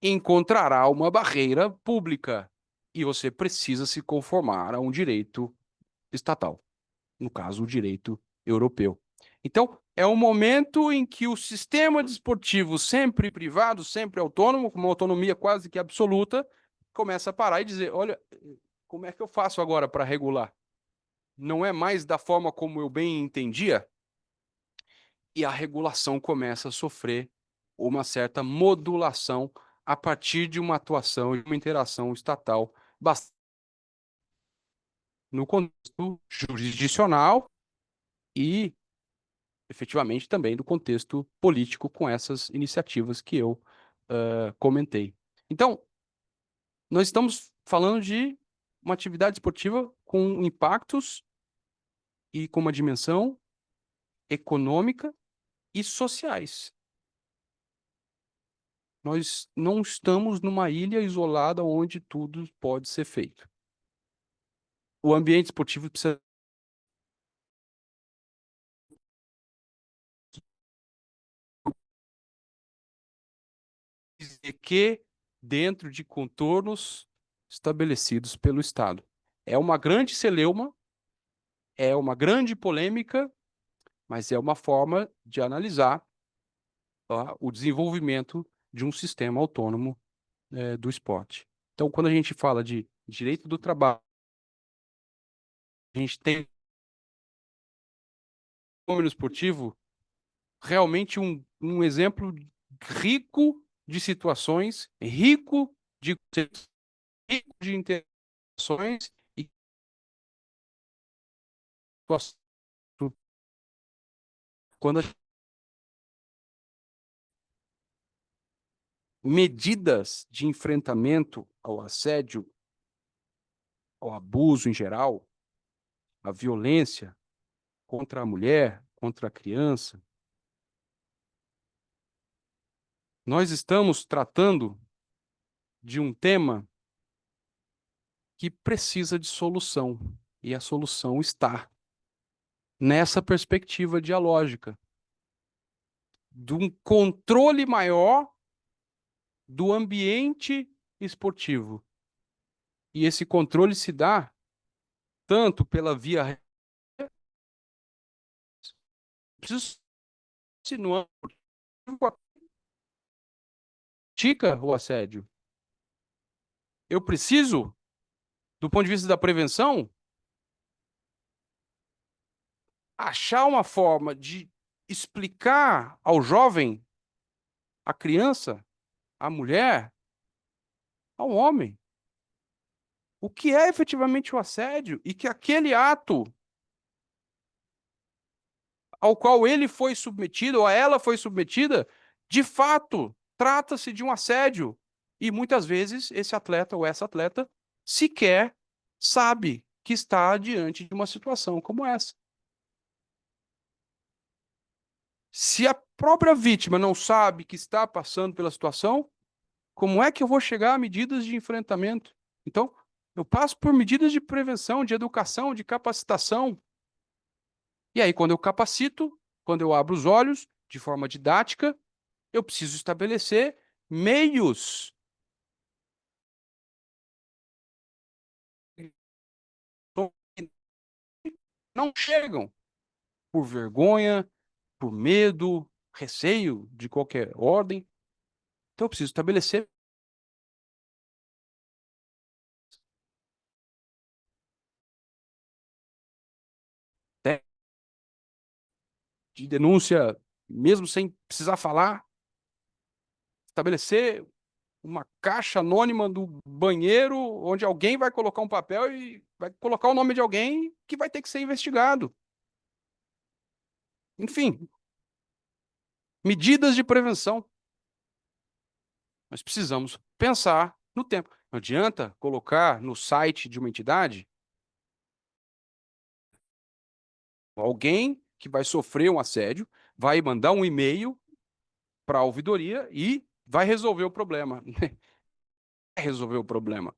encontrará uma barreira pública e você precisa se conformar a um direito estatal, no caso, o direito europeu. Então, é um momento em que o sistema desportivo, sempre privado, sempre autônomo, com uma autonomia quase que absoluta, começa a parar e dizer: olha, como é que eu faço agora para regular? Não é mais da forma como eu bem entendia? E a regulação começa a sofrer uma certa modulação a partir de uma atuação e uma interação estatal no contexto jurisdicional e, efetivamente, também no contexto político com essas iniciativas que eu comentei. Então, nós estamos falando de uma atividade esportiva com impactos e com uma dimensão econômica e sociais. Nós não estamos numa ilha isolada onde tudo pode ser feito. O ambiente esportivo precisa dizer que dentro de contornos estabelecidos pelo Estado. É uma grande celeuma, é uma grande polêmica, mas é uma forma de analisar o desenvolvimento de um sistema autônomo do esporte. Então, quando a gente fala de direito do trabalho, a gente tem no fenômeno esportivo realmente um exemplo rico de situações, rico de conceitos, rico de interações e quando medidas de enfrentamento ao assédio, ao abuso em geral, à violência contra a mulher, contra a criança, nós estamos tratando de um tema que precisa de solução, e a solução está nessa perspectiva dialógica, de um controle maior do ambiente esportivo. E esse controle se dá tanto pela via preciso insinuar pratica o assédio. Eu preciso, do ponto de vista da prevenção, achar uma forma de explicar ao jovem a criança, a mulher, ao homem. O que é efetivamente o assédio e que aquele ato ao qual ele foi submetido ou ela foi submetida, de fato, trata-se de um assédio. E muitas vezes esse atleta ou essa atleta sequer sabe que está diante de uma situação como essa. Se a própria vítima não sabe que está passando pela situação, como é que eu vou chegar a medidas de enfrentamento? Então, eu passo por medidas de prevenção, de educação, de capacitação. E aí, quando eu capacito, quando eu abro os olhos de forma didática, eu preciso estabelecer meios que não chegam por vergonha, por medo, receio de qualquer ordem. Então, eu preciso estabelecer técnicas de denúncia, mesmo sem precisar falar, estabelecer uma caixa anônima do banheiro, onde alguém vai colocar um papel e vai colocar o nome de alguém que vai ter que ser investigado. Enfim, medidas de prevenção. Nós precisamos pensar no tempo. Não adianta colocar no site de uma entidade alguém que vai sofrer um assédio, vai mandar um e-mail para a ouvidoria e vai resolver o problema. Resolver o problema.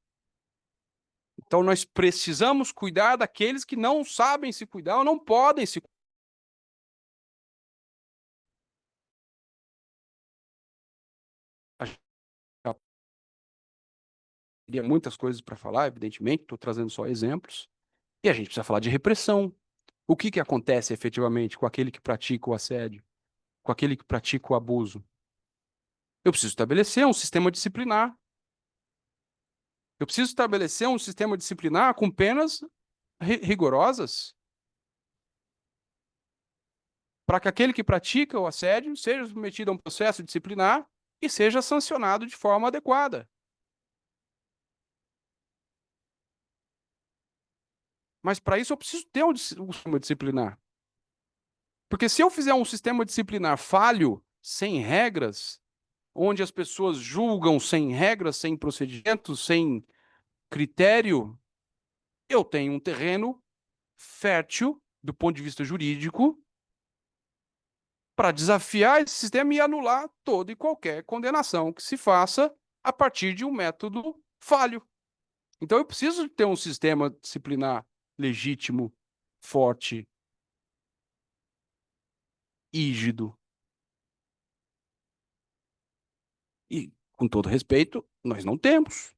Então, nós precisamos cuidar daqueles que não sabem se cuidar ou não podem se cuidar. Teria muitas coisas para falar, evidentemente, estou trazendo só exemplos. E a gente precisa falar de repressão. O que acontece efetivamente com aquele que pratica o assédio, com aquele que pratica o abuso? Eu preciso estabelecer um sistema disciplinar. Eu preciso estabelecer um sistema disciplinar com penas rigorosas para que aquele que pratica o assédio seja submetido a um processo disciplinar e seja sancionado de forma adequada. Mas para isso eu preciso ter um sistema disciplinar. Porque se eu fizer um sistema disciplinar falho, sem regras, onde as pessoas julgam sem regras, sem procedimentos, sem critério, eu tenho um terreno fértil, do ponto de vista jurídico, para desafiar esse sistema e anular toda e qualquer condenação que se faça a partir de um método falho. Então eu preciso ter um sistema disciplinar legítimo, forte, rígido. E, com todo respeito, nós não temos.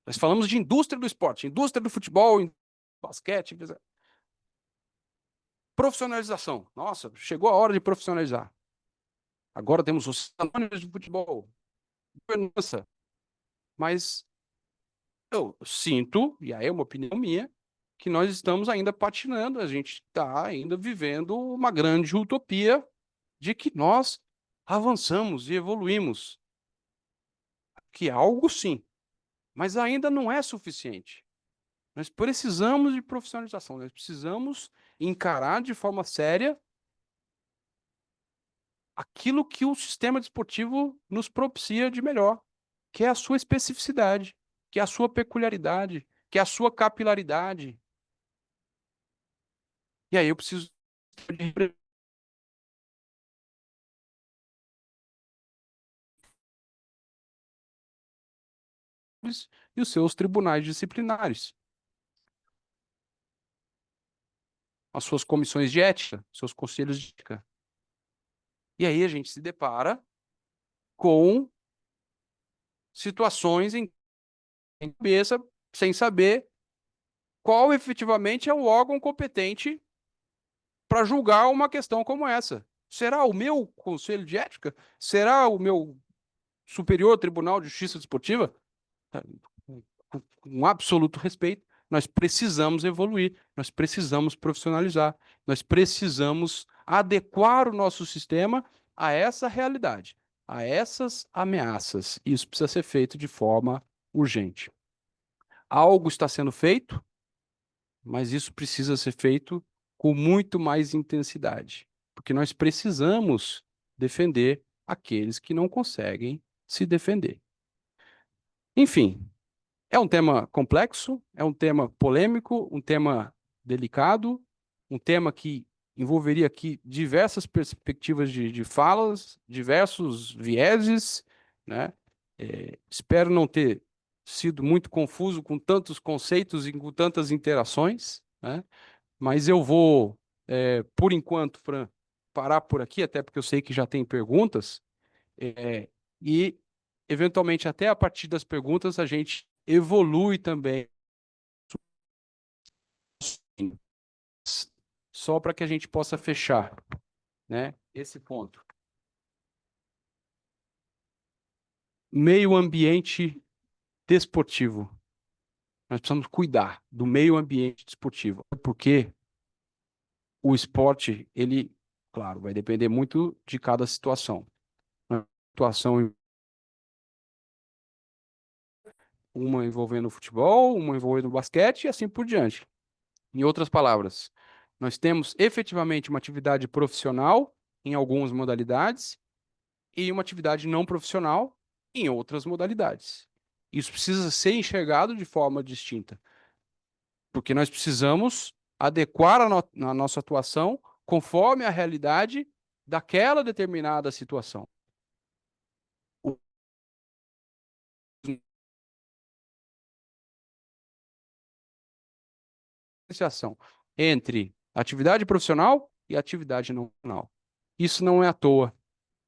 Nós falamos de indústria do esporte, indústria do futebol, basquete, profissionalização. Nossa, chegou a hora de profissionalizar. Agora temos os anônimos de futebol, governança. Mas eu sinto, e aí é uma opinião minha, que nós estamos ainda patinando, a gente está ainda vivendo uma grande utopia de que nós avançamos e evoluímos. Que é algo sim, mas ainda não é suficiente. Nós precisamos de profissionalização, nós precisamos encarar de forma séria aquilo que o sistema desportivo nos propicia de melhor, que é a sua especificidade, que é a sua peculiaridade, que é a sua capilaridade. E aí eu preciso de e os seus tribunais disciplinares, as suas comissões de ética, seus conselhos de ética. E aí a gente se depara com situações em cabeça, sem saber qual efetivamente é o órgão competente para julgar uma questão como essa. Será o meu conselho de ética? Será o meu Superior Tribunal de Justiça Desportiva? Com absoluto respeito, nós precisamos evoluir, nós precisamos profissionalizar, nós precisamos adequar o nosso sistema a essa realidade, a essas ameaças. Isso precisa ser feito de forma urgente. Algo está sendo feito, mas isso precisa ser feito com muito mais intensidade, porque nós precisamos defender aqueles que não conseguem se defender. Enfim, é um tema complexo, é um tema polêmico, um tema delicado, um tema que envolveria aqui diversas perspectivas de falas, diversos vieses, né? Espero não ter sido muito confuso com tantos conceitos e com tantas interações, né? Mas eu vou, por enquanto, Fran, parar por aqui, até porque eu sei que já tem perguntas, e eventualmente até a partir das perguntas a gente evolui também, só para que a gente possa fechar, né, esse ponto. Meio ambiente desportivo. Nós precisamos cuidar do meio ambiente desportivo, porque o esporte, ele, claro, vai depender muito de cada situação. Uma situação, uma envolvendo o futebol, uma envolvendo o basquete e assim por diante. Em outras palavras, nós temos efetivamente uma atividade profissional em algumas modalidades e uma atividade não profissional em outras modalidades. Isso precisa ser enxergado de forma distinta, porque nós precisamos adequar a nossa atuação conforme a realidade daquela determinada situação. Diferenciação entre atividade profissional e atividade não profissional. Isso não é à toa.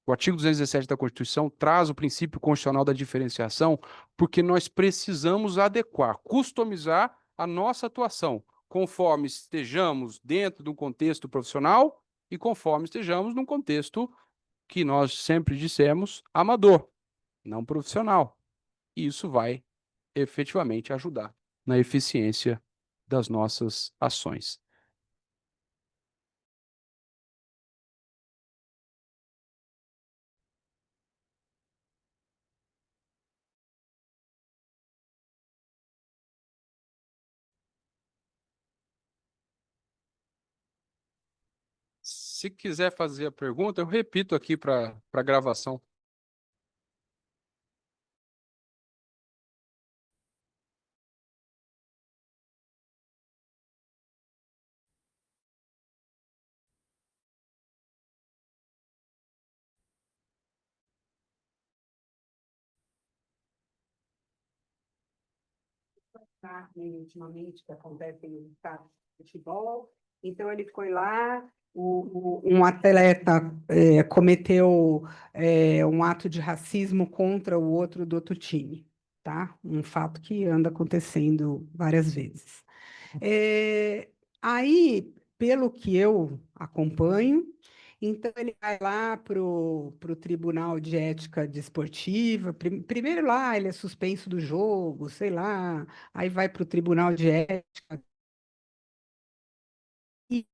O artigo 217 da Constituição traz o princípio constitucional da diferenciação porque nós precisamos adequar, customizar a nossa atuação conforme estejamos dentro de um contexto profissional e conforme estejamos num contexto que nós sempre dissemos amador, não profissional. E isso vai efetivamente ajudar na eficiência das nossas ações. Se quiser fazer a pergunta, eu repito aqui para a gravação. Ultimamente, que acontece no estado de futebol. Então, ele foi lá, um atleta cometeu um ato de racismo contra o outro do outro time, tá? Um fato que anda acontecendo várias vezes. Aí, pelo que eu acompanho, então ele vai lá para o Tribunal de Ética Desportiva. Primeiro lá ele é suspenso do jogo, sei lá. Aí vai para o Tribunal de Ética e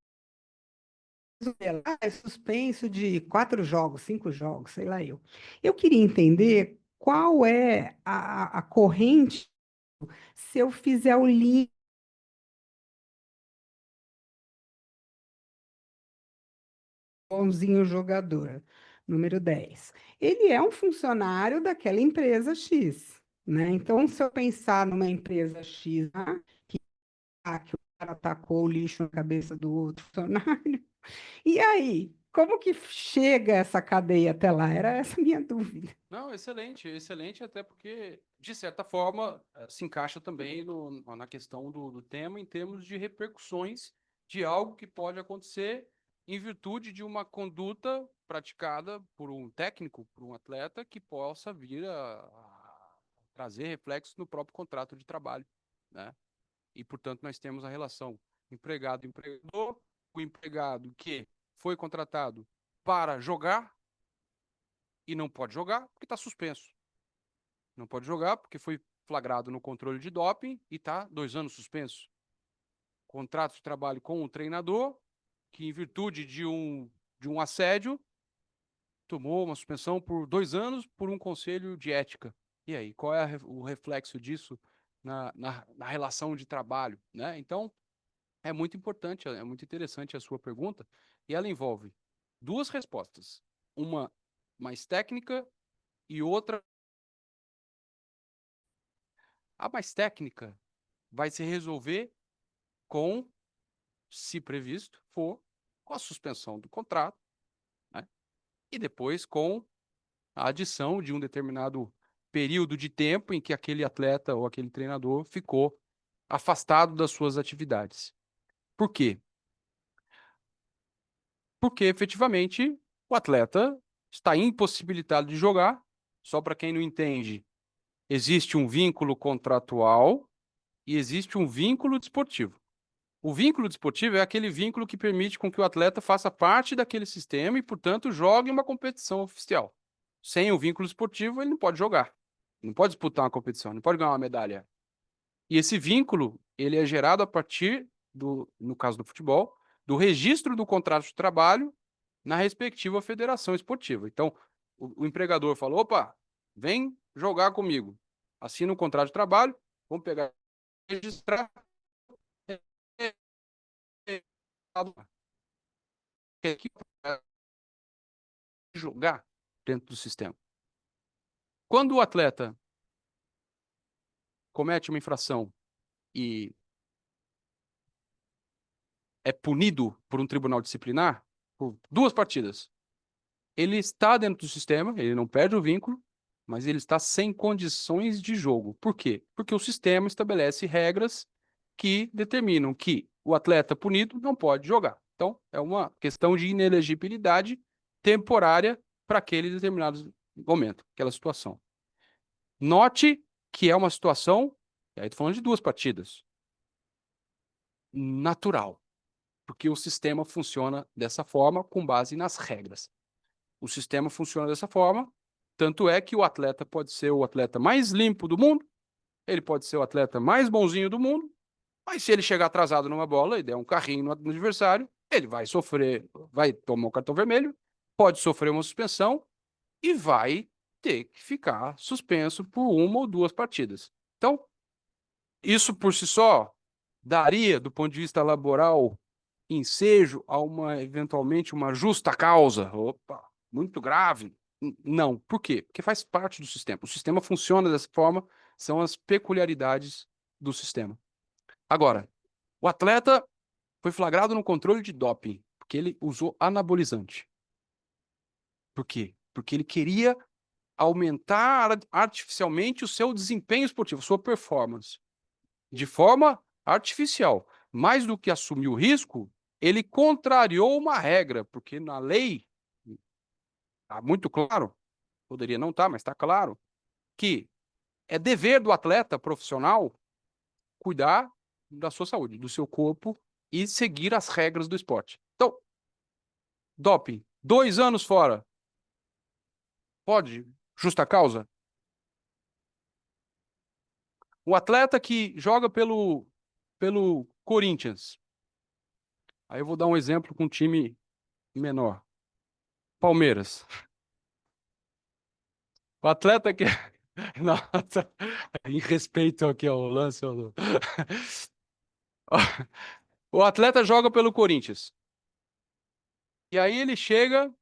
lá é suspenso de 4 jogos, 5 jogos, sei lá eu. Eu queria entender qual é a corrente se eu fizer o link bonzinho jogador, número 10. Ele é um funcionário daquela empresa X, né? Então, se eu pensar numa empresa X, que o cara tacou o lixo na cabeça do outro funcionário, e aí? Como que chega essa cadeia até lá? Era essa a minha dúvida. Não, excelente, excelente, até porque, de certa forma, se encaixa também na questão do tema em termos de repercussões de algo que pode acontecer em virtude de uma conduta praticada por um técnico, por um atleta, que possa vir a trazer reflexos no próprio contrato de trabalho, né? E, portanto, nós temos a relação empregado-empregador, o empregado que foi contratado para jogar e não pode jogar porque está suspenso. Não pode jogar porque foi flagrado no controle de doping e está 2 anos suspenso. Contrato de trabalho com um treinador que, em virtude de um de um assédio, tomou uma suspensão por 2 anos por um conselho de ética. E aí, qual é o reflexo disso na relação de trabalho, né? Então, é muito importante, é muito interessante a sua pergunta, e ela envolve 2 respostas. Uma mais técnica e outra... A mais técnica vai se resolver com, se previsto for, com a suspensão do contrato, né? E depois com a adição de um determinado período de tempo em que aquele atleta ou aquele treinador ficou afastado das suas atividades. Por quê? Porque efetivamente o atleta está impossibilitado de jogar. Só para quem não entende, existe um vínculo contratual e existe um vínculo desportivo. O vínculo desportivo é aquele vínculo que permite com que o atleta faça parte daquele sistema e, portanto, jogue uma competição oficial. Sem o vínculo esportivo, ele não pode jogar, não pode disputar uma competição, não pode ganhar uma medalha. E esse vínculo, ele é gerado a partir no caso do futebol, do registro do contrato de trabalho na respectiva federação esportiva. Então, o empregador falou: opa, vem jogar comigo. Assina um contrato de trabalho, vamos pegar, registrar, jogar dentro do sistema. Quando o atleta comete uma infração e é punido por um tribunal disciplinar por 2 partidas, ele está dentro do sistema, ele não perde o vínculo, mas ele está sem condições de jogo. Por quê? Porque o sistema estabelece regras que determinam que o atleta punido não pode jogar. Então, é uma questão de inelegibilidade temporária para aquele determinado momento, aquela situação. Note que é uma situação, e aí estou falando de 2 partidas, natural, porque o sistema funciona dessa forma com base nas regras. O sistema funciona dessa forma, tanto é que o atleta pode ser o atleta mais limpo do mundo, ele pode ser o atleta mais bonzinho do mundo, mas se ele chegar atrasado numa bola e der um carrinho no adversário, ele vai sofrer, vai tomar um cartão vermelho, pode sofrer uma suspensão e vai ter que ficar suspenso por 1 ou 2 partidas. Então, isso por si só daria, do ponto de vista laboral, ensejo a eventualmente uma justa causa. Opa, muito grave. Não. Por quê? Porque faz parte do sistema. O sistema funciona dessa forma, são as peculiaridades do sistema. Agora, o atleta foi flagrado no controle de doping, porque ele usou anabolizante. Por quê? Porque ele queria aumentar artificialmente o seu desempenho esportivo, sua performance, de forma artificial. Mais do que assumir o risco, ele contrariou uma regra, porque na lei está muito claro, poderia não estar, mas está claro, que é dever do atleta profissional cuidar da sua saúde, do seu corpo e seguir as regras do esporte. Então, doping, 2 anos fora, pode? Justa causa? Um atleta que joga pelo Corinthians, aí eu vou dar um exemplo com um time menor. Palmeiras. O atleta que... Nossa, em respeito aqui ao lance... O atleta joga pelo Corinthians. E aí ele chega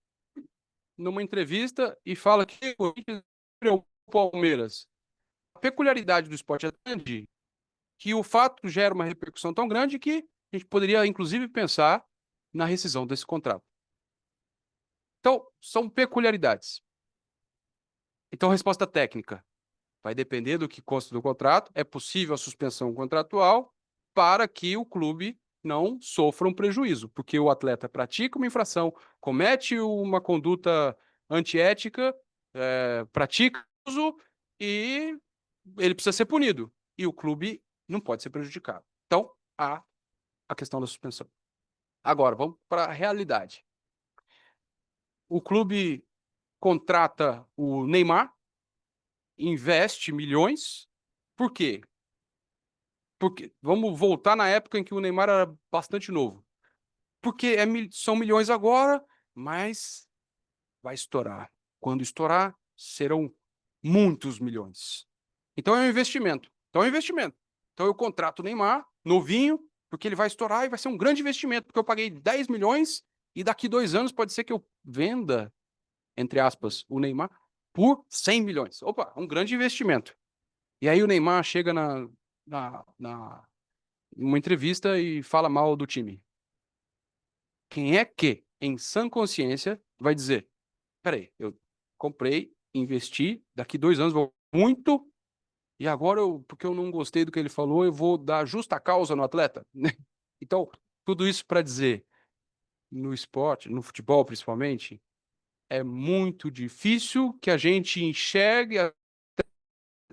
numa entrevista e fala que o Corinthians o Palmeiras. A peculiaridade do esporte é grande que o fato gera uma repercussão tão grande que a gente poderia, inclusive, pensar na rescisão desse contrato. Então, são peculiaridades. Então, resposta técnica. Vai depender do que consta do contrato. É possível a suspensão contratual para que o clube não sofra um prejuízo, porque o atleta pratica uma infração, comete uma conduta antiética, pratica uso e ele precisa ser punido. E o clube não pode ser prejudicado. Então, há a questão da suspensão. Agora, vamos para a realidade. O clube contrata o Neymar, investe milhões. Por quê? Porque vamos voltar na época em que o Neymar era bastante novo. Porque são milhões agora mas vai estourar. Quando estourar, serão muitos milhões. Então é um investimento. Então eu contrato o Neymar, novinho, porque ele vai estourar e vai ser um grande investimento, porque eu paguei 10 milhões e daqui 2 anos pode ser que eu venda, entre aspas, o Neymar por 100 milhões. Opa, um grande investimento. E aí o Neymar chega em uma entrevista e fala mal do time. Quem é que, em sã consciência, vai dizer: peraí, eu comprei, investi, daqui 2 anos vou muito, e agora, porque eu não gostei do que ele falou, eu vou dar justa causa no atleta? Então, tudo isso para dizer, no esporte, no futebol principalmente, é muito difícil que a gente enxergue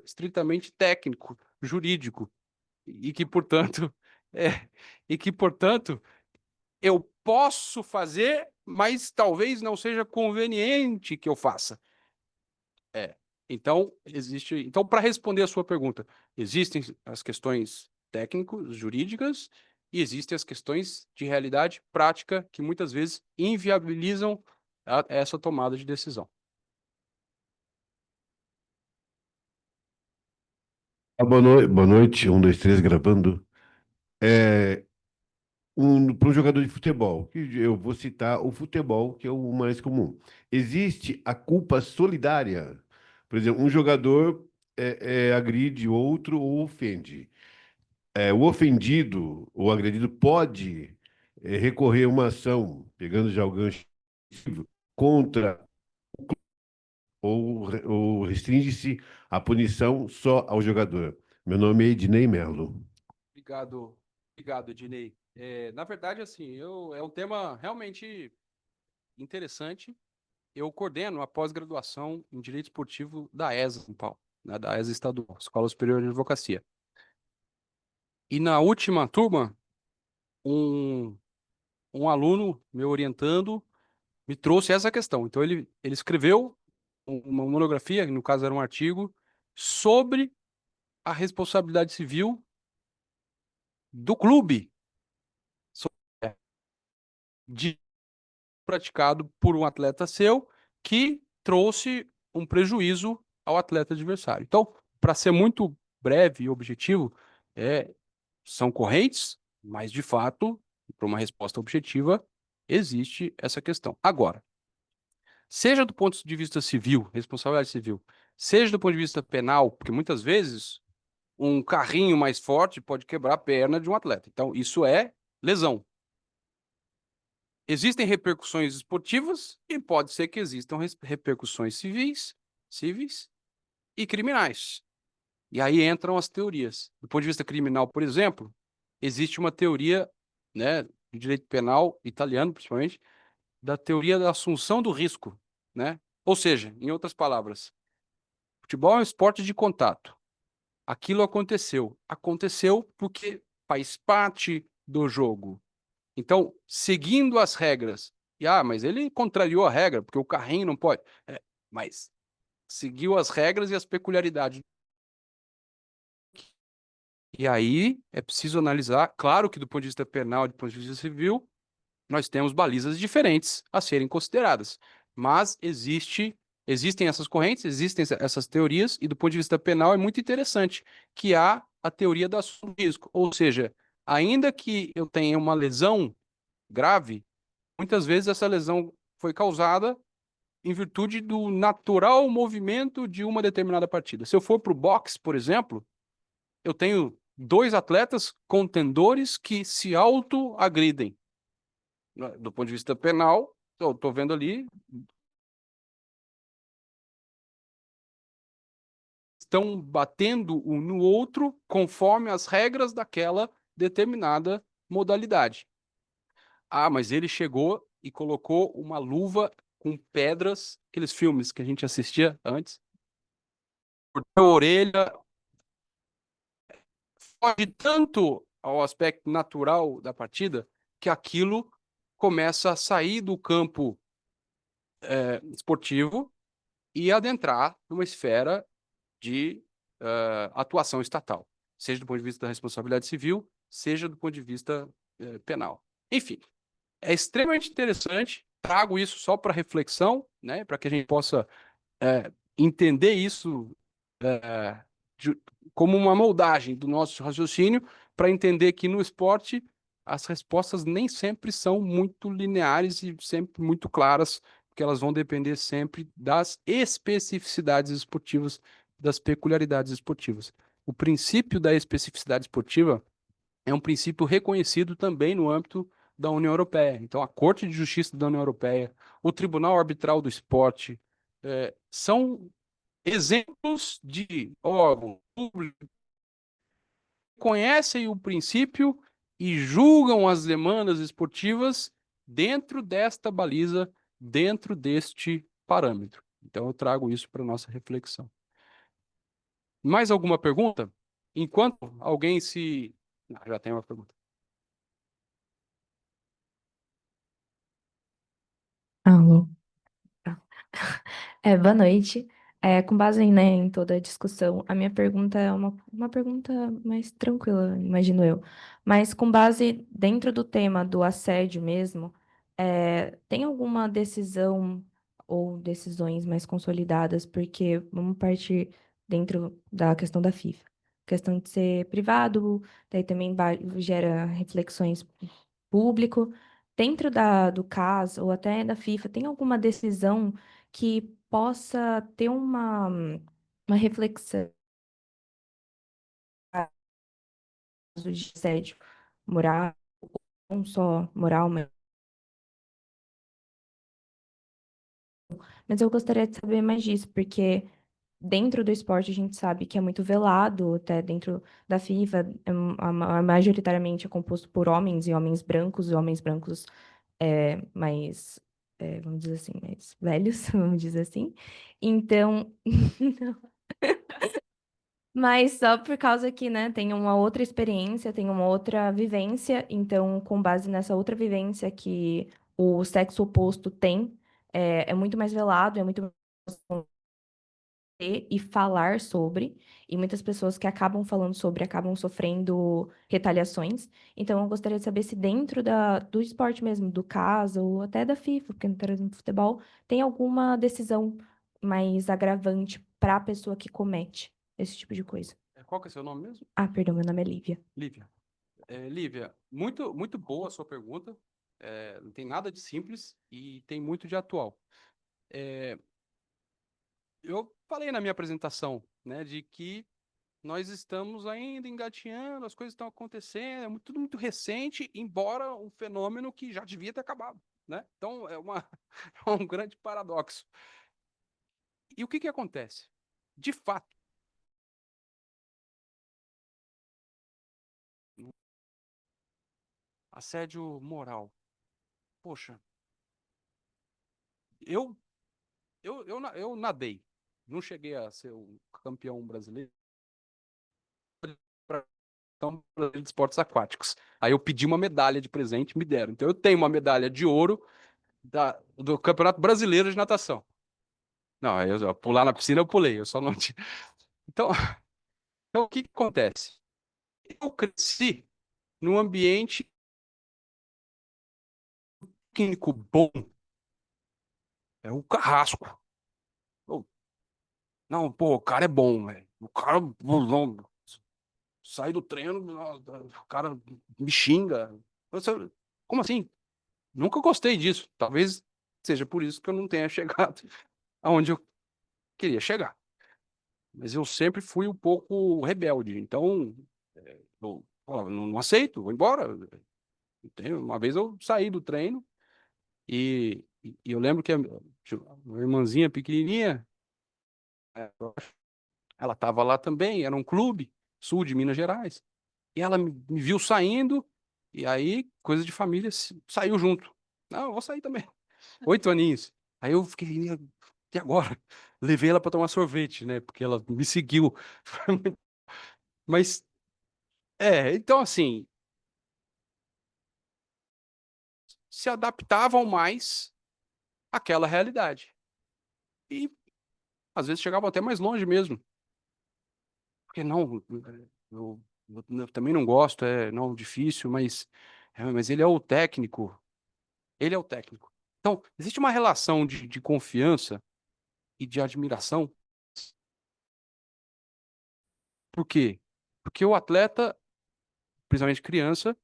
estritamente técnico, jurídico, e que, portanto, é, e que, portanto, eu posso fazer, mas talvez não seja conveniente que eu faça. Então, Então, para responder a sua pergunta, existem as questões técnicas, jurídicas, e existem as questões de realidade prática que muitas vezes inviabilizam essa tomada de decisão. Boa noite, um, dois, três, gravando. É, para um jogador de futebol, que eu vou citar o futebol, que é o mais comum. Existe a culpa solidária. Por exemplo, um jogador agride outro ou ofende. O ofendido ou agredido pode recorrer a uma ação, pegando já o gancho, contra ou restringe-se a punição só ao jogador. Meu nome é Ednei Melo. Obrigado, Ednei. Na verdade, assim, é um tema realmente interessante. Eu coordeno a pós-graduação em Direito Esportivo da ESA, São Paulo, né, da ESA Estadual, Escola Superior de Advocacia. E na última turma, um, um aluno me orientando me trouxe essa questão. Então, ele escreveu uma monografia, que no caso era um artigo, sobre a responsabilidade civil do clube de praticado por um atleta seu que trouxe um prejuízo ao atleta adversário. Então, para ser muito breve e objetivo, são correntes, mas de fato, para uma resposta objetiva, existe essa questão. Agora, seja do ponto de vista civil, responsabilidade civil, seja do ponto de vista penal, porque muitas vezes um carrinho mais forte pode quebrar a perna de um atleta. Então, isso é lesão. Existem repercussões esportivas e pode ser que existam repercussões civis e criminais. E aí entram as teorias. Do ponto de vista criminal, por exemplo, existe uma teoria, né, de direito penal italiano, principalmente, da teoria da assunção do risco, né? Ou seja, em outras palavras, futebol é um esporte de contato. Aquilo aconteceu. Aconteceu porque faz parte do jogo. Então, seguindo as regras, mas ele contrariou a regra, porque o carrinho não pode. Mas seguiu as regras e as peculiaridades. E aí é preciso analisar, claro que do ponto de vista penal e do ponto de vista civil, nós temos balizas diferentes a serem consideradas. Mas existem essas correntes, existem essas teorias, e do ponto de vista penal é muito interessante que há a teoria da assunção do risco. Ou seja, ainda que eu tenha uma lesão grave, muitas vezes essa lesão foi causada em virtude do natural movimento de uma determinada partida. Se eu for para o boxe, por exemplo, eu tenho 2 atletas contendores que se auto-agridem. Do ponto de vista penal, eu estou vendo ali, estão batendo um no outro conforme as regras daquela determinada modalidade. Mas ele chegou e colocou uma luva com pedras, aqueles filmes que a gente assistia antes, por a orelha, foge tanto ao aspecto natural da partida que aquilo começa a sair do campo esportivo e adentrar numa esfera de atuação estatal, seja do ponto de vista da responsabilidade civil, seja do ponto de vista penal. Enfim, é extremamente interessante trago isso só para reflexão, né, para que a gente possa entender isso de- como uma moldagem do nosso raciocínio, para entender que no esporte as respostas nem sempre são muito lineares e sempre muito claras, porque elas vão depender sempre das especificidades esportivas, das peculiaridades esportivas. O princípio da especificidade esportiva é um princípio reconhecido também no âmbito da União Europeia. Então, a Corte de Justiça da União Europeia, o Tribunal Arbitral do Esporte, são exemplos de órgãos públicos que conhecem o princípio e julgam as demandas esportivas dentro desta baliza, dentro deste parâmetro. Então, eu trago isso para a nossa reflexão. Mais alguma pergunta? Enquanto alguém se... Não, já tem uma pergunta. Alô. Tá. Boa noite. Com base, né, em toda a discussão, a minha pergunta é uma pergunta mais tranquila, imagino eu. Mas com base dentro do tema do assédio mesmo, tem alguma decisão ou decisões mais consolidadas? Porque vamos partir dentro da questão da FIFA. Questão de ser privado, daí também gera reflexões público. Dentro do CAS ou até da FIFA, tem alguma decisão que possa ter uma reflexão de assédio moral, não só moral, mas eu gostaria de saber mais disso, porque dentro do esporte a gente sabe que é muito velado, até dentro da FIFA, majoritariamente é composto por homens e homens brancos, e homens brancos mais, vamos dizer assim, mais velhos, vamos dizer assim. Então, mas só por causa que, né, tem uma outra experiência, tem uma outra vivência, então, com base nessa outra vivência que o sexo oposto tem, é muito mais velado, é muito mais e falar sobre, e muitas pessoas que acabam falando sobre acabam sofrendo retaliações. Então, eu gostaria de saber se dentro do esporte mesmo, do caso, ou até da FIFA, porque no caso do futebol, tem alguma decisão mais agravante para a pessoa que comete esse tipo de coisa. Qual que é o seu nome mesmo? Ah, perdão, meu nome é Lívia. Lívia. Lívia, muito, muito boa a sua pergunta. Não tem nada de simples e tem muito de atual. Eu falei na minha apresentação, né, de que nós estamos ainda engatinhando, as coisas estão acontecendo, tudo muito recente, embora um fenômeno que já devia ter acabado, né? Então, é um grande paradoxo. E o que acontece? De fato, assédio moral. Poxa, eu nadei. Não cheguei a ser o campeão brasileiro de esportes aquáticos. Aí eu pedi uma medalha de presente, me deram. Então eu tenho uma medalha de ouro do Campeonato Brasileiro de Natação. Não, eu pular na piscina eu pulei, eu só não tinha. Então, então o que acontece? Eu cresci num ambiente técnico bom. É o carrasco. Pô, não, pô, o cara é bom, velho. O cara não, sai do treino, o cara me xinga. Como assim? Nunca gostei disso. Talvez seja por isso que eu não tenha chegado aonde eu queria chegar. Mas eu sempre fui um pouco rebelde. Então, eu falava, não aceito, vou embora. Uma vez eu saí do treino e eu lembro que uma irmãzinha pequenininha, ela estava lá também, era um clube, sul de Minas Gerais. E ela me viu saindo, e aí, coisa de família, saiu junto. Não, eu vou sair também. 8 aninhos. Aí eu fiquei, e agora? Levei ela para tomar sorvete, né? Porque ela me seguiu. Mas, então assim, se adaptavam mais àquela realidade. E às vezes chegavam até mais longe mesmo. Porque não, eu também não gosto, não difícil, mas ele é o técnico. Ele é o técnico. Então, existe uma relação de confiança e de admiração. Por quê? Porque o atleta, principalmente criança,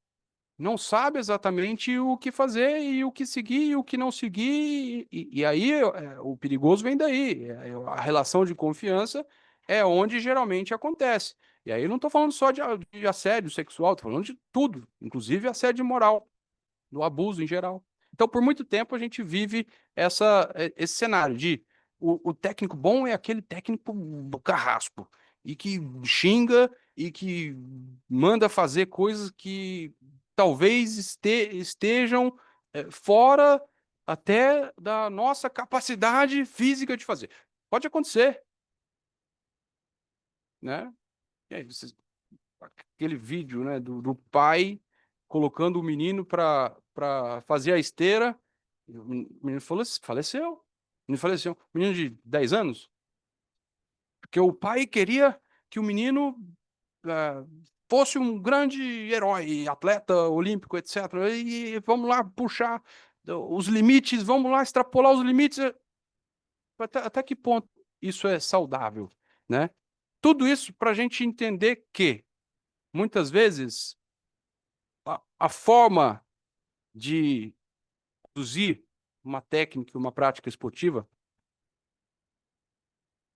não sabe exatamente o que fazer e o que seguir e o que não seguir, e aí o perigoso vem daí. A relação de confiança é onde geralmente acontece. E aí eu não estou falando só de assédio sexual, estou falando de tudo, inclusive assédio moral, do abuso em geral. Então, por muito tempo, a gente vive esse cenário de o técnico bom é aquele técnico carrasco, e que xinga e que manda fazer coisas que talvez estejam fora até da nossa capacidade física de fazer. Pode acontecer, né? E aí, aquele vídeo, né, do pai colocando o menino para fazer a esteira, e o menino faleceu. O menino faleceu. Menino de 10 anos, porque o pai queria que o menino eh, fosse um grande herói, atleta olímpico, etc. E vamos lá puxar os limites, vamos lá extrapolar os limites. Até que ponto isso é saudável, né? Tudo isso para a gente entender que, muitas vezes, a forma de conduzir uma técnica, uma prática esportiva,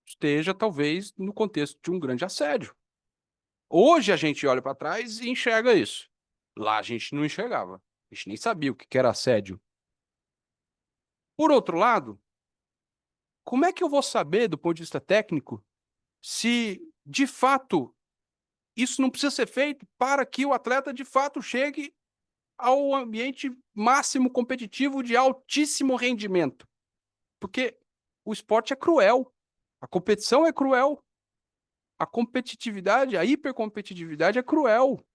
esteja talvez no contexto de um grande assédio. Hoje a gente olha para trás e enxerga isso. Lá a gente não enxergava. A gente nem sabia o que era assédio. Por outro lado, como é que eu vou saber, do ponto de vista técnico, se de fato isso não precisa ser feito para que o atleta de fato chegue ao ambiente máximo competitivo de altíssimo rendimento? Porque o esporte é cruel, a competição é cruel, a competitividade, a hipercompetitividade é cruel.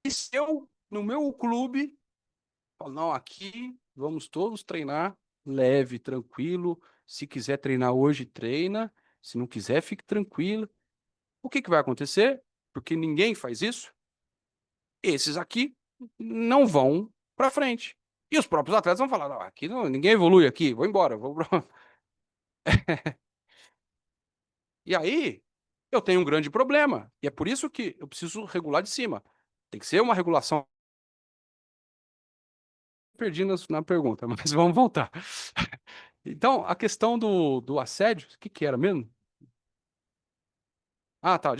E se eu, no meu clube, falo, não, aqui vamos todos treinar leve, tranquilo, se quiser treinar hoje, treina, se não quiser, fique tranquilo. O que vai acontecer? Porque ninguém faz isso, esses aqui não vão para frente. E os próprios atletas vão falar, não, aqui não, ninguém evolui aqui, vou embora, vou E aí, eu tenho um grande problema. E é por isso que eu preciso regular de cima. Tem que ser uma regulação. Perdi na pergunta, mas vamos voltar. Então, a questão do assédio, o que era mesmo? Ah, tá.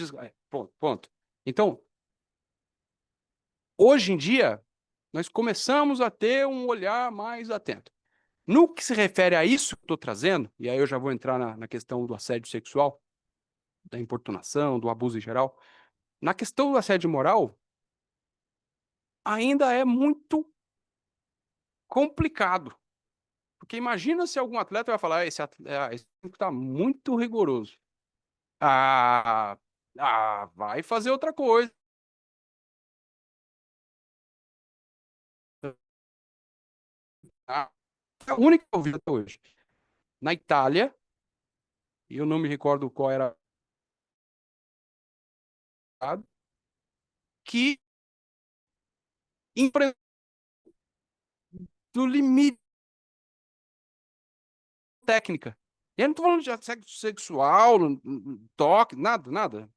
Pronto, ponto. Então, hoje em dia, nós começamos a ter um olhar mais atento. No que se refere a isso que eu estou trazendo, e aí eu já vou entrar na questão do assédio sexual, da importunação, do abuso em geral. Na questão do assédio moral, ainda é muito complicado. Porque imagina se algum atleta vai falar, esse está muito rigoroso. Ah, vai fazer outra coisa. Ah, é a única que eu vi até hoje. Na Itália, e eu não me recordo qual era, que do limite técnica. E eu não estou falando de assédio sexual, toque, nada, nada.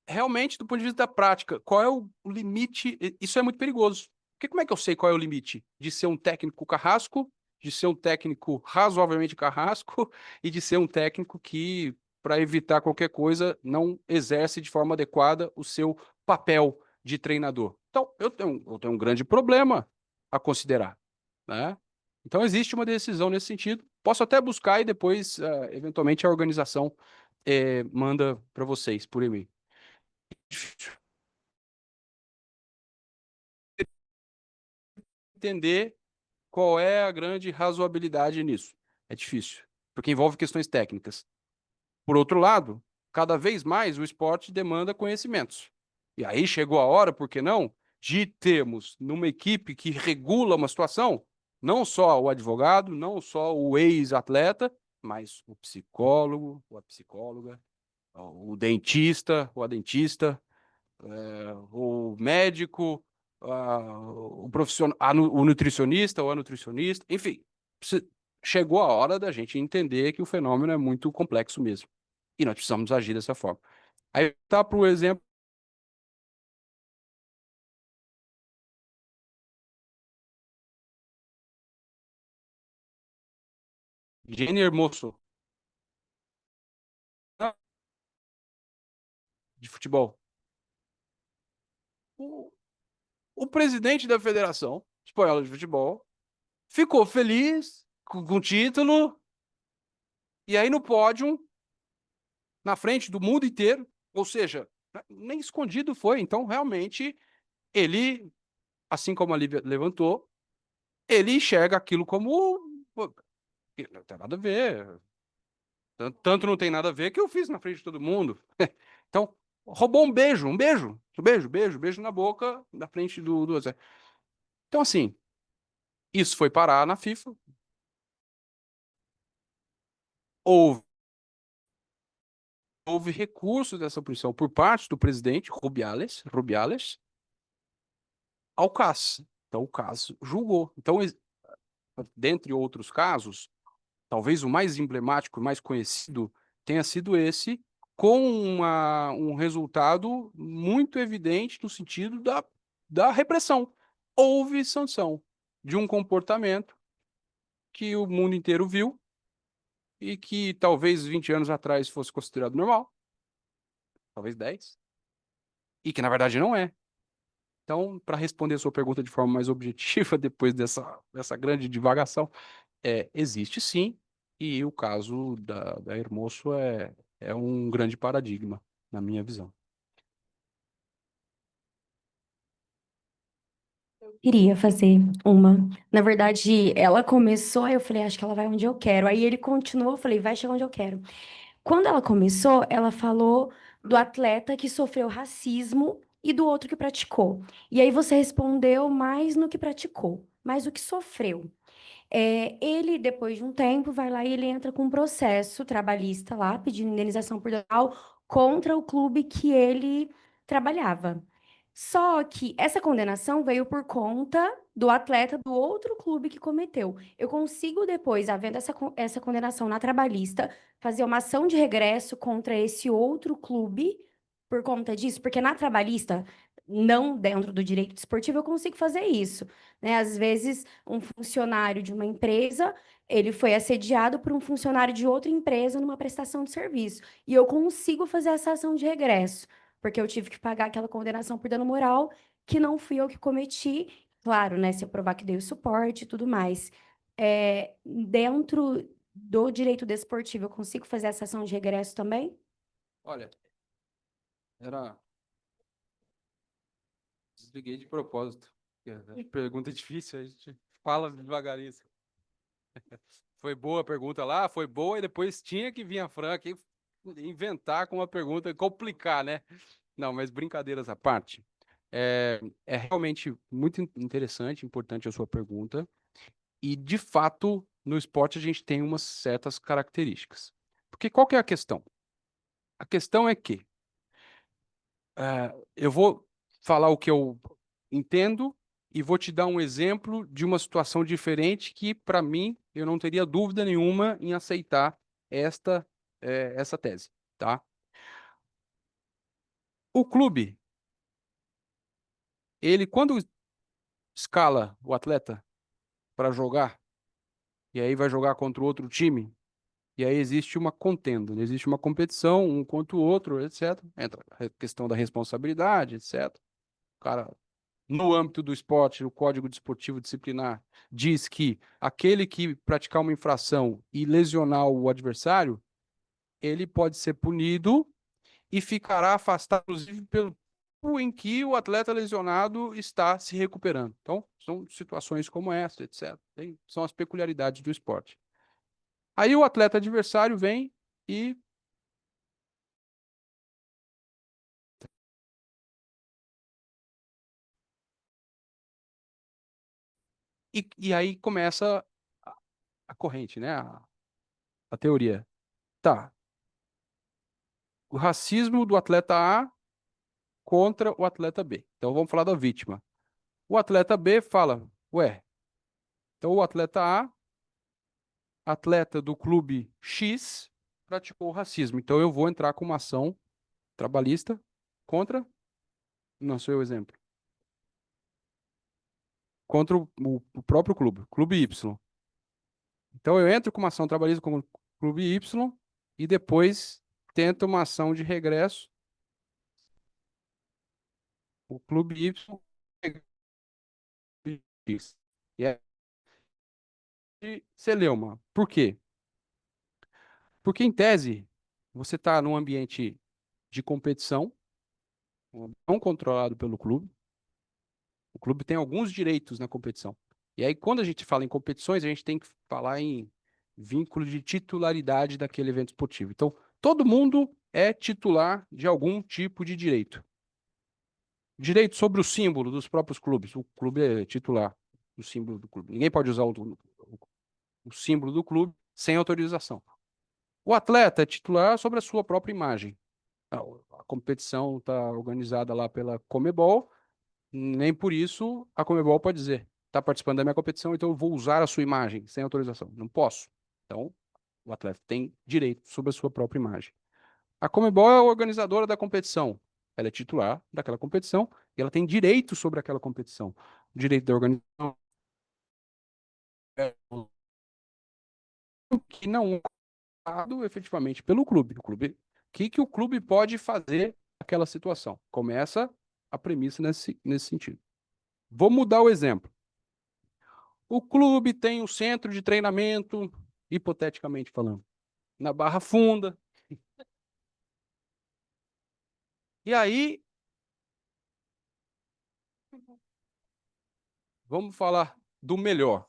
Realmente, do ponto de vista da prática, qual é o limite? Isso é muito perigoso. Porque como é que eu sei qual é o limite de ser um técnico carrasco, de ser um técnico razoavelmente carrasco e de ser um técnico que, para evitar qualquer coisa, não exerce de forma adequada o seu papel de treinador? Então, eu tenho um grande problema a considerar, né? Então, existe uma decisão nesse sentido. Posso até buscar e depois, eventualmente, a organização manda para vocês por e-mail. Difícil entender qual é a grande razoabilidade nisso. É difícil, porque envolve questões técnicas. Por outro lado, cada vez mais o esporte demanda conhecimentos. E aí chegou a hora, por que não, de termos numa equipe que regula uma situação, não só o advogado, não só o ex-atleta, mas o psicólogo, ou a psicóloga, o dentista, ou a dentista, o médico, o profissional, o nutricionista ou a nutricionista, enfim, chegou a hora da gente entender que o fenômeno é muito complexo mesmo. E nós precisamos agir dessa forma. Aí tá para o exemplo. Jenny Hermoso, de futebol. O presidente da Federação Espanhola de Futebol ficou feliz com o título, e aí no pódio, na frente do mundo inteiro, ou seja, nem escondido foi. Então, realmente, ele, assim como a Lívia levantou, ele enxerga aquilo como... pô, não tem nada a ver. Tanto não tem nada a ver que eu fiz na frente de todo mundo. Então, roubou um beijo, beijo na boca, na frente do Zé. Então, assim, isso foi parar na FIFA. Houve recurso dessa punição por parte do presidente Rubiales ao CAS. Então, o CAS julgou. Então, dentre outros casos, talvez o mais emblemático, mais conhecido, tenha sido esse, com um resultado muito evidente no sentido da repressão. Houve sanção de um comportamento que o mundo inteiro viu e que talvez 20 anos atrás fosse considerado normal, talvez 10, e que na verdade não é. Então, para responder a sua pergunta de forma mais objetiva, depois dessa grande divagação, existe sim, e o caso da Hermoso é um grande paradigma, na minha visão. Queria fazer uma. Na verdade, ela começou, aí eu falei, acho que ela vai onde eu quero. Aí ele continuou, eu falei, vai chegar onde eu quero. Quando ela começou, ela falou do atleta que sofreu racismo e do outro que praticou. E aí você respondeu mais no que praticou, mais o que sofreu. Ele, depois de um tempo, vai lá e ele entra com um processo trabalhista lá, pedindo indenização por dano contra o clube que ele trabalhava. Só que essa condenação veio por conta do atleta do outro clube que cometeu. Eu consigo depois, havendo essa condenação na trabalhista, fazer uma ação de regresso contra esse outro clube por conta disso, porque na trabalhista, não dentro do direito desportivo, eu consigo fazer isso, né? Às vezes, um funcionário de uma empresa, ele foi assediado por um funcionário de outra empresa numa prestação de serviço, e eu consigo fazer essa ação de regresso, porque eu tive que pagar aquela condenação por dano moral, que não fui eu que cometi, claro, né? Se eu provar que dei o suporte e tudo mais. Dentro do direito desportivo, eu consigo fazer essa ação de regresso também? Olha, desliguei de propósito. Pergunta difícil, a gente fala devagarinho. Foi boa a pergunta lá, foi boa, e depois tinha que vir a Fran aqui inventar com uma pergunta, complicar, né? Não, mas brincadeiras à parte. É realmente muito interessante, importante a sua pergunta. E, de fato, no esporte a gente tem umas certas características. Porque qual que é a questão? A questão é que eu vou falar o que eu entendo e vou te dar um exemplo de uma situação diferente que, para mim, eu não teria dúvida nenhuma em aceitar essa tese, tá? O clube, ele, quando escala o atleta para jogar, e aí vai jogar contra o outro time, e aí existe uma contenda, né? Existe uma competição, um contra o outro, etc. Entra a questão da responsabilidade, etc. O cara, no âmbito do esporte, o Código Desportivo Disciplinar diz que aquele que praticar uma infração e lesionar o adversário, ele pode ser punido e ficará afastado, inclusive, pelo tempo em que o atleta lesionado está se recuperando. Então, são situações como essa, etc. São as peculiaridades do esporte. Aí o atleta adversário vem e aí começa a corrente, né? A teoria. Tá. O racismo do atleta A contra o atleta B. Então vamos falar da vítima. O atleta B fala, ué, então o atleta A, atleta do clube X, praticou racismo. Então eu vou entrar com uma ação trabalhista contra, não sei o exemplo, contra o próprio clube, clube Y. Então eu entro com uma ação trabalhista com o clube Y e depois tento uma ação de regresso. O clube Y X. E é de celeuma. Por quê? Porque, em tese, você está num ambiente de competição, não controlado pelo clube. O clube tem alguns direitos na competição. E aí, quando a gente fala em competições, a gente tem que falar em vínculo de titularidade daquele evento esportivo. Então, todo mundo é titular de algum tipo de direito. Direito sobre o símbolo dos próprios clubes. O clube é titular do símbolo do clube. Ninguém pode usar o símbolo do clube sem autorização. O atleta é titular sobre a sua própria imagem. A competição está organizada lá pela Conmebol, nem por isso a Conmebol pode dizer, está participando da minha competição, então eu vou usar a sua imagem sem autorização. Não posso. Então, o atleta tem direito sobre a sua própria imagem. A Conmebol é a organizadora da competição. Ela é titular daquela competição e ela tem direito sobre aquela competição. O direito da organização é o que não dado efetivamente pelo clube. O que o clube pode fazer naquela situação? Começa a premissa nesse sentido. Vou mudar o exemplo. O clube tem um centro de treinamento, hipoteticamente falando, na Barra Funda. E aí, vamos falar do melhor.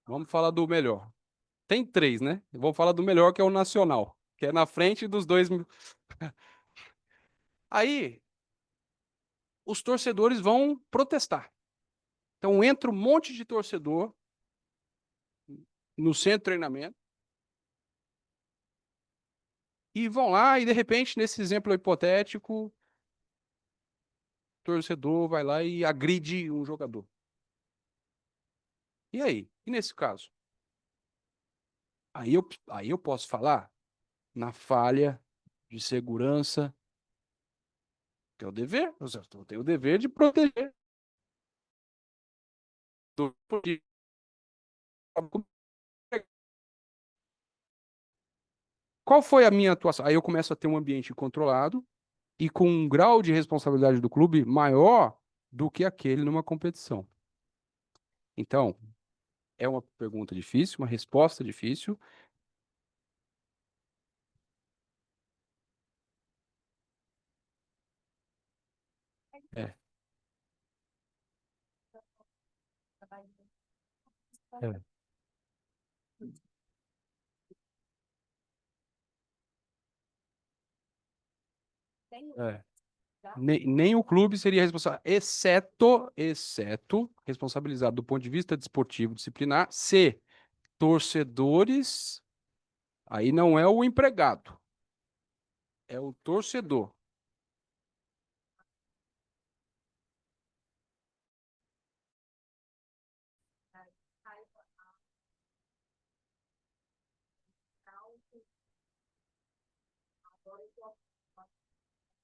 Vamos falar do melhor. Tem três, né? Vamos falar do melhor, que é o Nacional, que é na frente dos dois. Aí, os torcedores vão protestar. Então, entra um monte de torcedor no centro de treinamento e vão lá e, de repente, nesse exemplo hipotético, o torcedor vai lá e agride um jogador. E aí? E nesse caso? Aí eu posso falar na falha de segurança, que é o dever. Eu tenho o dever de proteger. Qual foi a minha atuação? Aí eu começo a ter um ambiente controlado e com um grau de responsabilidade do clube maior do que aquele numa competição. Então, é uma pergunta difícil, uma resposta difícil. É, é, é. Nem o clube seria responsável, exceto responsabilizado do ponto de vista desportivo disciplinar, se torcedores, aí não é o empregado, é o torcedor.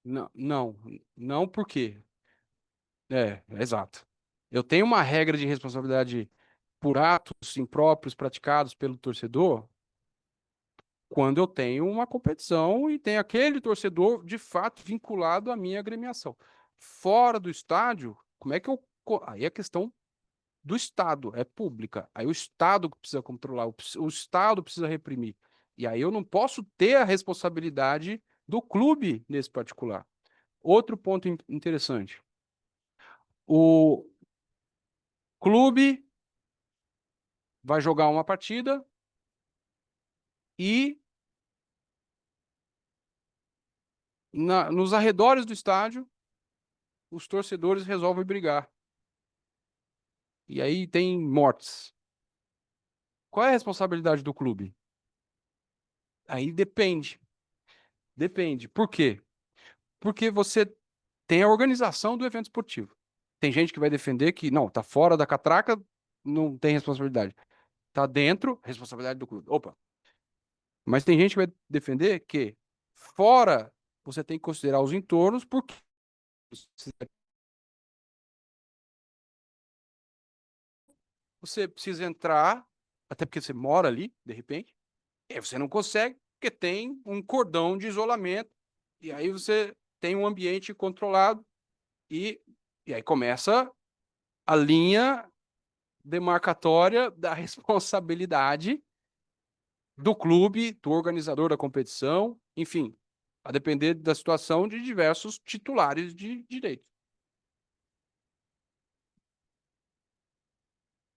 Não, não, não porque. Exato. Eu tenho uma regra de responsabilidade por atos impróprios praticados pelo torcedor quando eu tenho uma competição e tem aquele torcedor de fato vinculado à minha agremiação. Fora do estádio, como é que eu. Aí é questão do Estado, é pública. Aí o Estado precisa controlar, o Estado precisa reprimir. E aí eu não posso ter a responsabilidade do clube nesse particular. Outro ponto interessante. O clube vai jogar uma partida e nos arredores do estádio, os torcedores resolvem brigar. E aí tem mortes. Qual é a responsabilidade do clube? Aí depende. Depende. Por quê? Porque você tem a organização do evento esportivo. Tem gente que vai defender que, não, tá fora da catraca, não tem responsabilidade. Tá dentro, responsabilidade do clube. Opa! Mas tem gente que vai defender que fora você tem que considerar os entornos, porque você precisa entrar, até porque você mora ali, de repente, e aí você não consegue, porque tem um cordão de isolamento, e aí você tem um ambiente controlado, e aí começa a linha demarcatória da responsabilidade do clube, do organizador da competição, enfim, a depender da situação de diversos titulares de direito.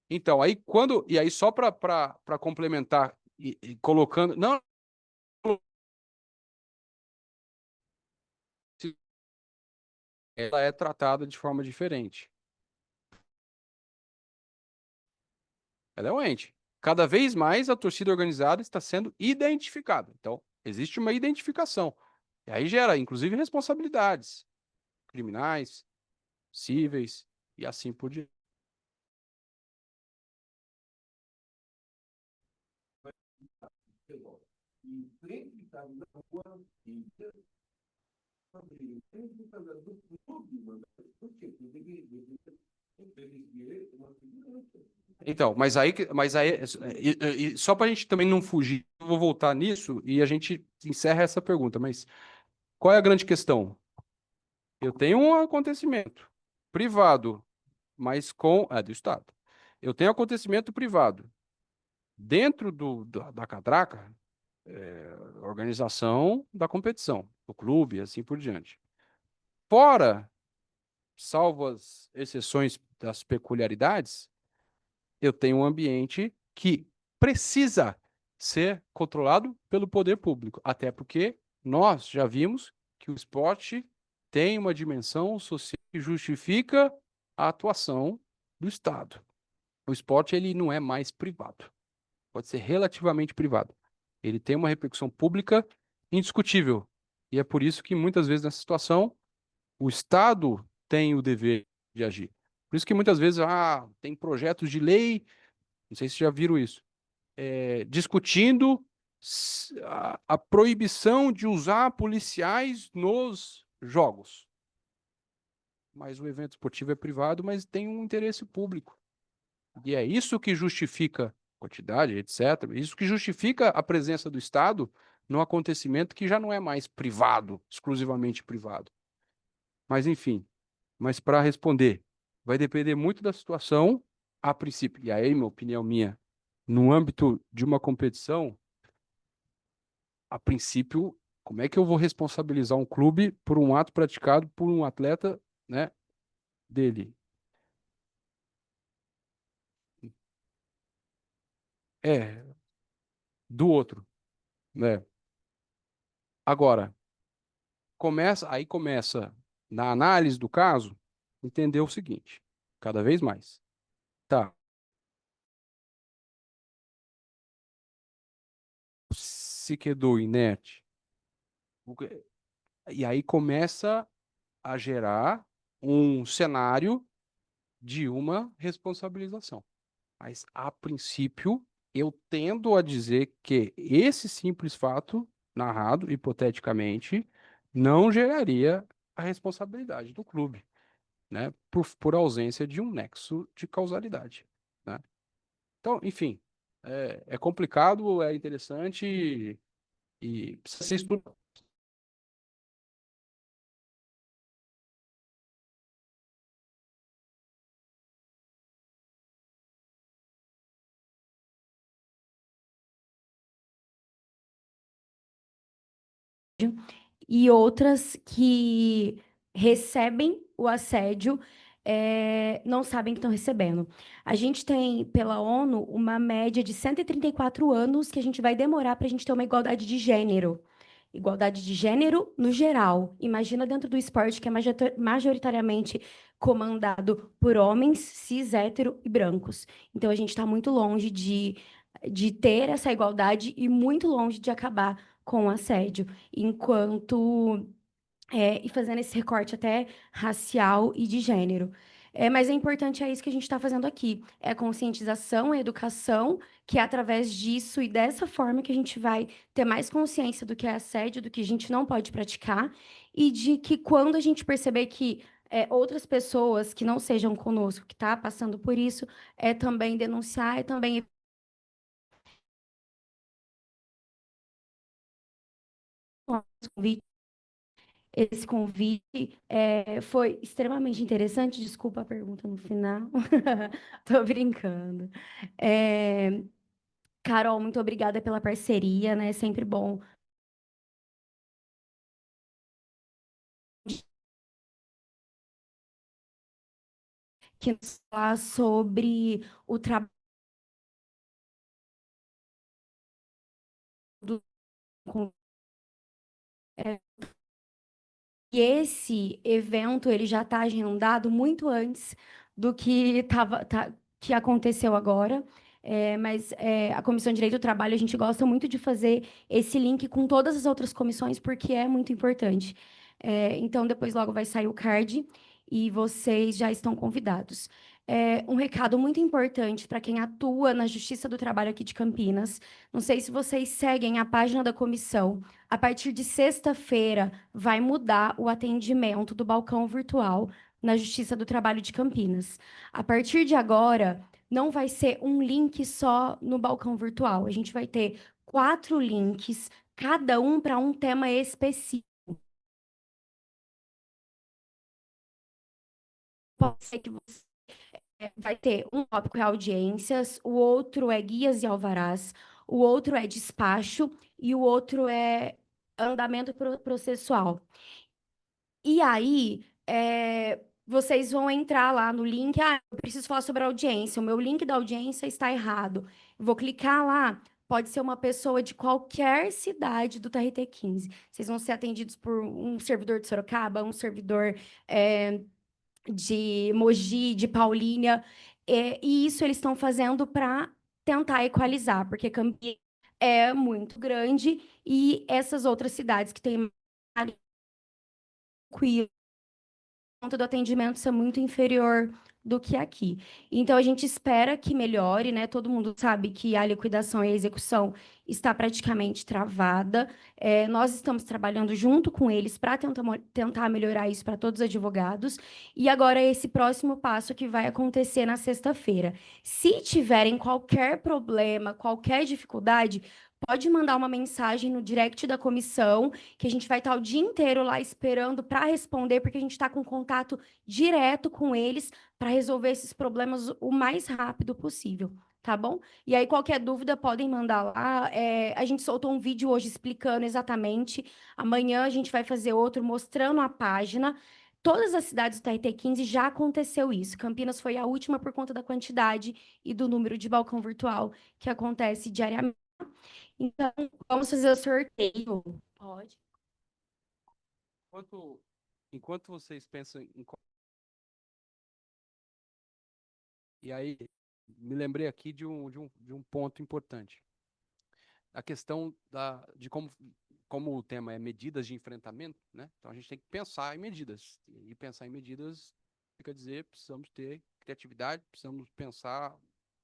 Então, aí quando. E aí, só para complementar e colocando. Não. Ela é tratada de forma diferente. Ela é um ente. Cada vez mais a torcida organizada está sendo identificada. Então, existe uma identificação. E aí gera, inclusive, responsabilidades criminais, cíveis e assim por diante. Então, só para a gente também não fugir, eu vou voltar nisso e a gente encerra essa pergunta. Mas qual é a grande questão? Eu tenho um acontecimento privado, mas do Estado. Eu tenho acontecimento privado dentro da catraca, organização da competição, do clube, assim por diante. Fora, salvo as exceções das peculiaridades, eu tenho um ambiente que precisa ser controlado pelo poder público, até porque nós já vimos que o esporte tem uma dimensão social que justifica a atuação do Estado. O esporte ele não é mais privado, pode ser relativamente privado. Ele tem uma repercussão pública indiscutível. E é por isso que muitas vezes nessa situação o Estado tem o dever de agir. Por isso que muitas vezes tem projetos de lei, não sei se já viram isso, discutindo a proibição de usar policiais nos jogos. Mas o evento esportivo é privado, mas tem um interesse público. E é isso que justifica quantidade, etc. Isso que justifica a presença do Estado num acontecimento que já não é mais privado, exclusivamente privado. Mas, enfim, mas para responder, vai depender muito da situação a princípio. E aí, minha opinião minha, no âmbito de uma competição, a princípio, como é que eu vou responsabilizar um clube por um ato praticado por um atleta, né, dele? Do outro, né? Agora, começa na análise do caso, entender o seguinte, cada vez mais. Tá. Se quedou inerte. E aí começa a gerar um cenário de uma responsabilização. Mas, a princípio, eu tendo a dizer que esse simples fato, narrado hipoteticamente, não geraria a responsabilidade do clube, né? Por ausência de um nexo de causalidade, né? Então, enfim, é complicado, é interessante e precisa ser estudado. E outras que recebem o assédio não sabem que estão recebendo. A gente tem, pela ONU, uma média de 134 anos que a gente vai demorar para a gente ter uma igualdade de gênero. Igualdade de gênero no geral. Imagina dentro do esporte que é majoritariamente comandado por homens cis, hétero e brancos. Então, a gente está muito longe de ter essa igualdade e muito longe de acabar com o assédio. Enquanto e fazendo esse recorte até racial e de gênero. Mas é importante, é isso que a gente está fazendo aqui. É a conscientização, a educação, que é através disso e dessa forma que a gente vai ter mais consciência do que é assédio, do que a gente não pode praticar, e de que quando a gente perceber que outras pessoas que não sejam conosco, que está passando por isso, é também denunciar, é também esse convite foi extremamente interessante. Desculpa a pergunta no final. Tô brincando. É, Carol, muito obrigada pela parceria, né? É sempre bom que nos falar sobre o trabalho com E esse evento ele já está agendado muito antes do que que aconteceu agora. Mas a Comissão de Direito do Trabalho, a gente gosta muito de fazer esse link com todas as outras comissões, porque é muito importante. Então, depois logo vai sair o card e vocês já estão convidados. Um recado muito importante para quem atua na Justiça do Trabalho aqui de Campinas. Não sei se vocês seguem a página da comissão. A partir de sexta-feira, vai mudar o atendimento do balcão virtual na Justiça do Trabalho de Campinas. A partir de agora, não vai ser um link só no balcão virtual. A gente vai ter 4 links, cada um para um tema específico. Pode ser que você vai ter um tópico é audiências, o outro é guias e alvarás, o outro é despacho e o outro é andamento processual. E aí, vocês vão entrar lá no link. Ah, eu preciso falar sobre a audiência. O meu link da audiência está errado. Eu vou clicar lá. Pode ser uma pessoa de qualquer cidade do TRT15. Vocês vão ser atendidos por um servidor de Sorocaba, um servidor de Mogi, de Paulínia. E isso eles estão fazendo para tentar equalizar, porque Campinas é muito grande e essas outras cidades que têm mais tranquilo conta do atendimento ser muito inferior do que aqui. Então, a gente espera que melhore, né? Todo mundo sabe que a liquidação e a execução está praticamente travada. Nós estamos trabalhando junto com eles para tentar melhorar isso para todos os advogados. E agora, esse próximo passo que vai acontecer na sexta-feira. Se tiverem qualquer problema, qualquer dificuldade, pode mandar uma mensagem no direct da comissão, que a gente vai estar o dia inteiro lá esperando para responder, porque a gente está com contato direto com eles para resolver esses problemas o mais rápido possível, tá bom? E aí, qualquer dúvida, podem mandar lá. A gente soltou um vídeo hoje explicando exatamente. Amanhã a gente vai fazer outro mostrando a página. Todas as cidades do TRT15 já aconteceu isso. Campinas foi a última por conta da quantidade e do número de balcão virtual que acontece diariamente. Então, vamos fazer o sorteio. Pode. Enquanto vocês pensam em. E aí, me lembrei aqui de um ponto importante. A questão de como o tema é medidas de enfrentamento, né? Então a gente tem que pensar em medidas. E pensar em medidas quer dizer, precisamos ter criatividade, precisamos pensar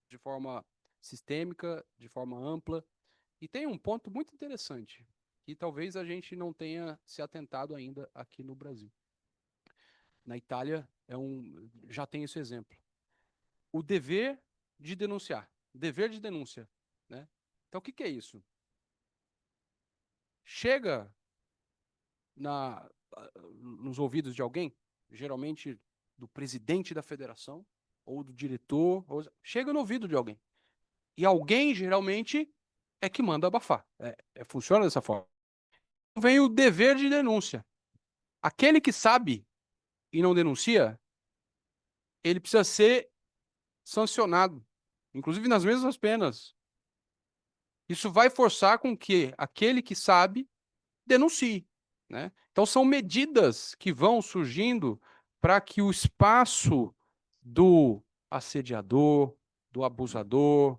de forma sistêmica, de forma ampla. E tem um ponto muito interessante, que talvez a gente não tenha se atentado ainda aqui no Brasil. Na Itália, já tem esse exemplo. O dever de denunciar, dever de denúncia, né? Então, o que é isso? Chega nos ouvidos de alguém, geralmente do presidente da federação, ou do diretor, chega no ouvido de alguém. E alguém, geralmente, é que manda abafar. Funciona dessa forma. Vem o dever de denúncia. Aquele que sabe e não denuncia, ele precisa ser sancionado, inclusive nas mesmas penas. Isso vai forçar com que aquele que sabe denuncie, né? Então são medidas que vão surgindo para que o espaço do assediador, do abusador,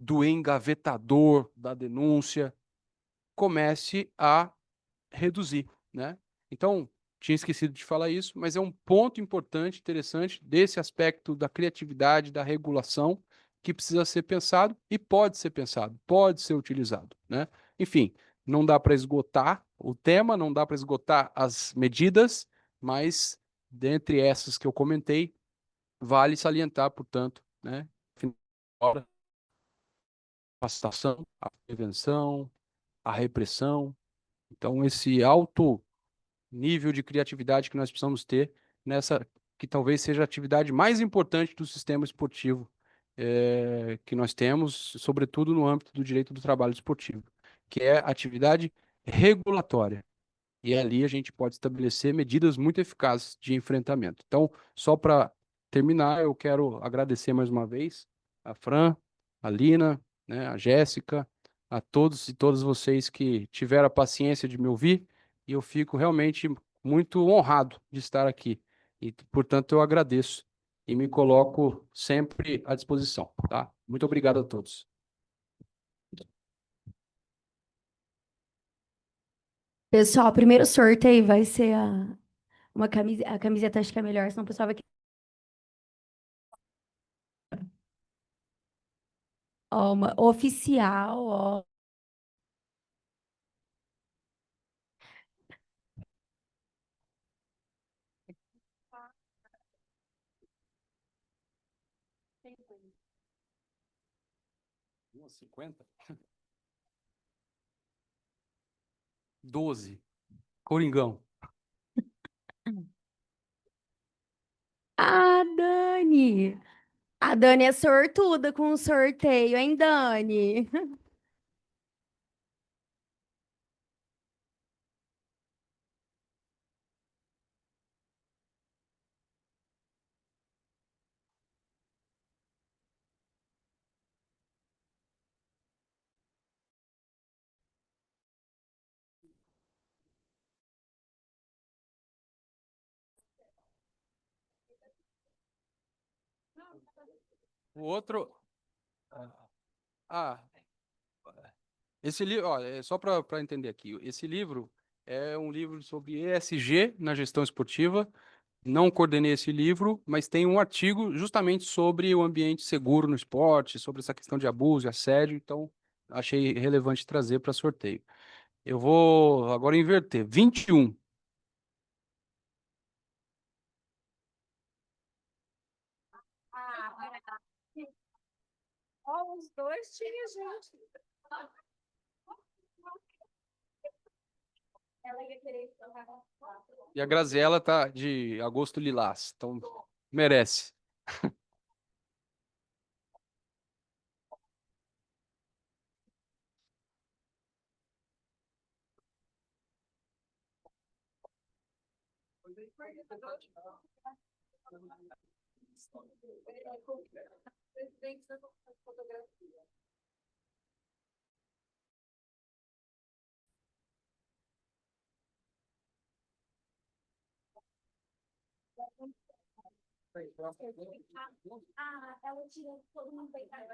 do engavetador da denúncia comece a reduzir, né? Então, tinha esquecido de falar isso, mas é um ponto importante, interessante, desse aspecto da criatividade, da regulação, que precisa ser pensado e pode ser pensado, pode ser utilizado, né? Enfim, não dá para esgotar o tema, não dá para esgotar as medidas, mas dentre essas que eu comentei, vale salientar, portanto, né? A capacitação, a prevenção, a repressão. Então, esse alto nível de criatividade que nós precisamos ter nessa, que talvez seja a atividade mais importante do sistema esportivo que nós temos, sobretudo no âmbito do direito do trabalho esportivo, que é a atividade regulatória. E ali a gente pode estabelecer medidas muito eficazes de enfrentamento. Então, só para terminar, eu quero agradecer mais uma vez a Fran, a Lina, né, a Jéssica, a todos e todas vocês que tiveram a paciência de me ouvir, e eu fico realmente muito honrado de estar aqui. E, portanto, eu agradeço e me coloco sempre à disposição, tá? Muito obrigado a todos. Pessoal, o primeiro sorteio vai ser uma camiseta. A camiseta acho que é melhor, senão o pessoal vai. Ó, uma oficial, ó. Umas 50? 12. Coringão. A Dani! A Dani é sortuda com o sorteio, hein, Dani? O outro. Ah, esse livro, ó, é só para entender aqui, esse livro é um livro sobre ESG na gestão esportiva. Não coordenei esse livro, mas tem um artigo justamente sobre o ambiente seguro no esporte, sobre essa questão de abuso e assédio, então achei relevante trazer para sorteio. Eu vou agora inverter. 21. Ó, os dois tinha gente. E a Graziella tá de agosto lilás, então merece. Ela tirou todo mundo bem pra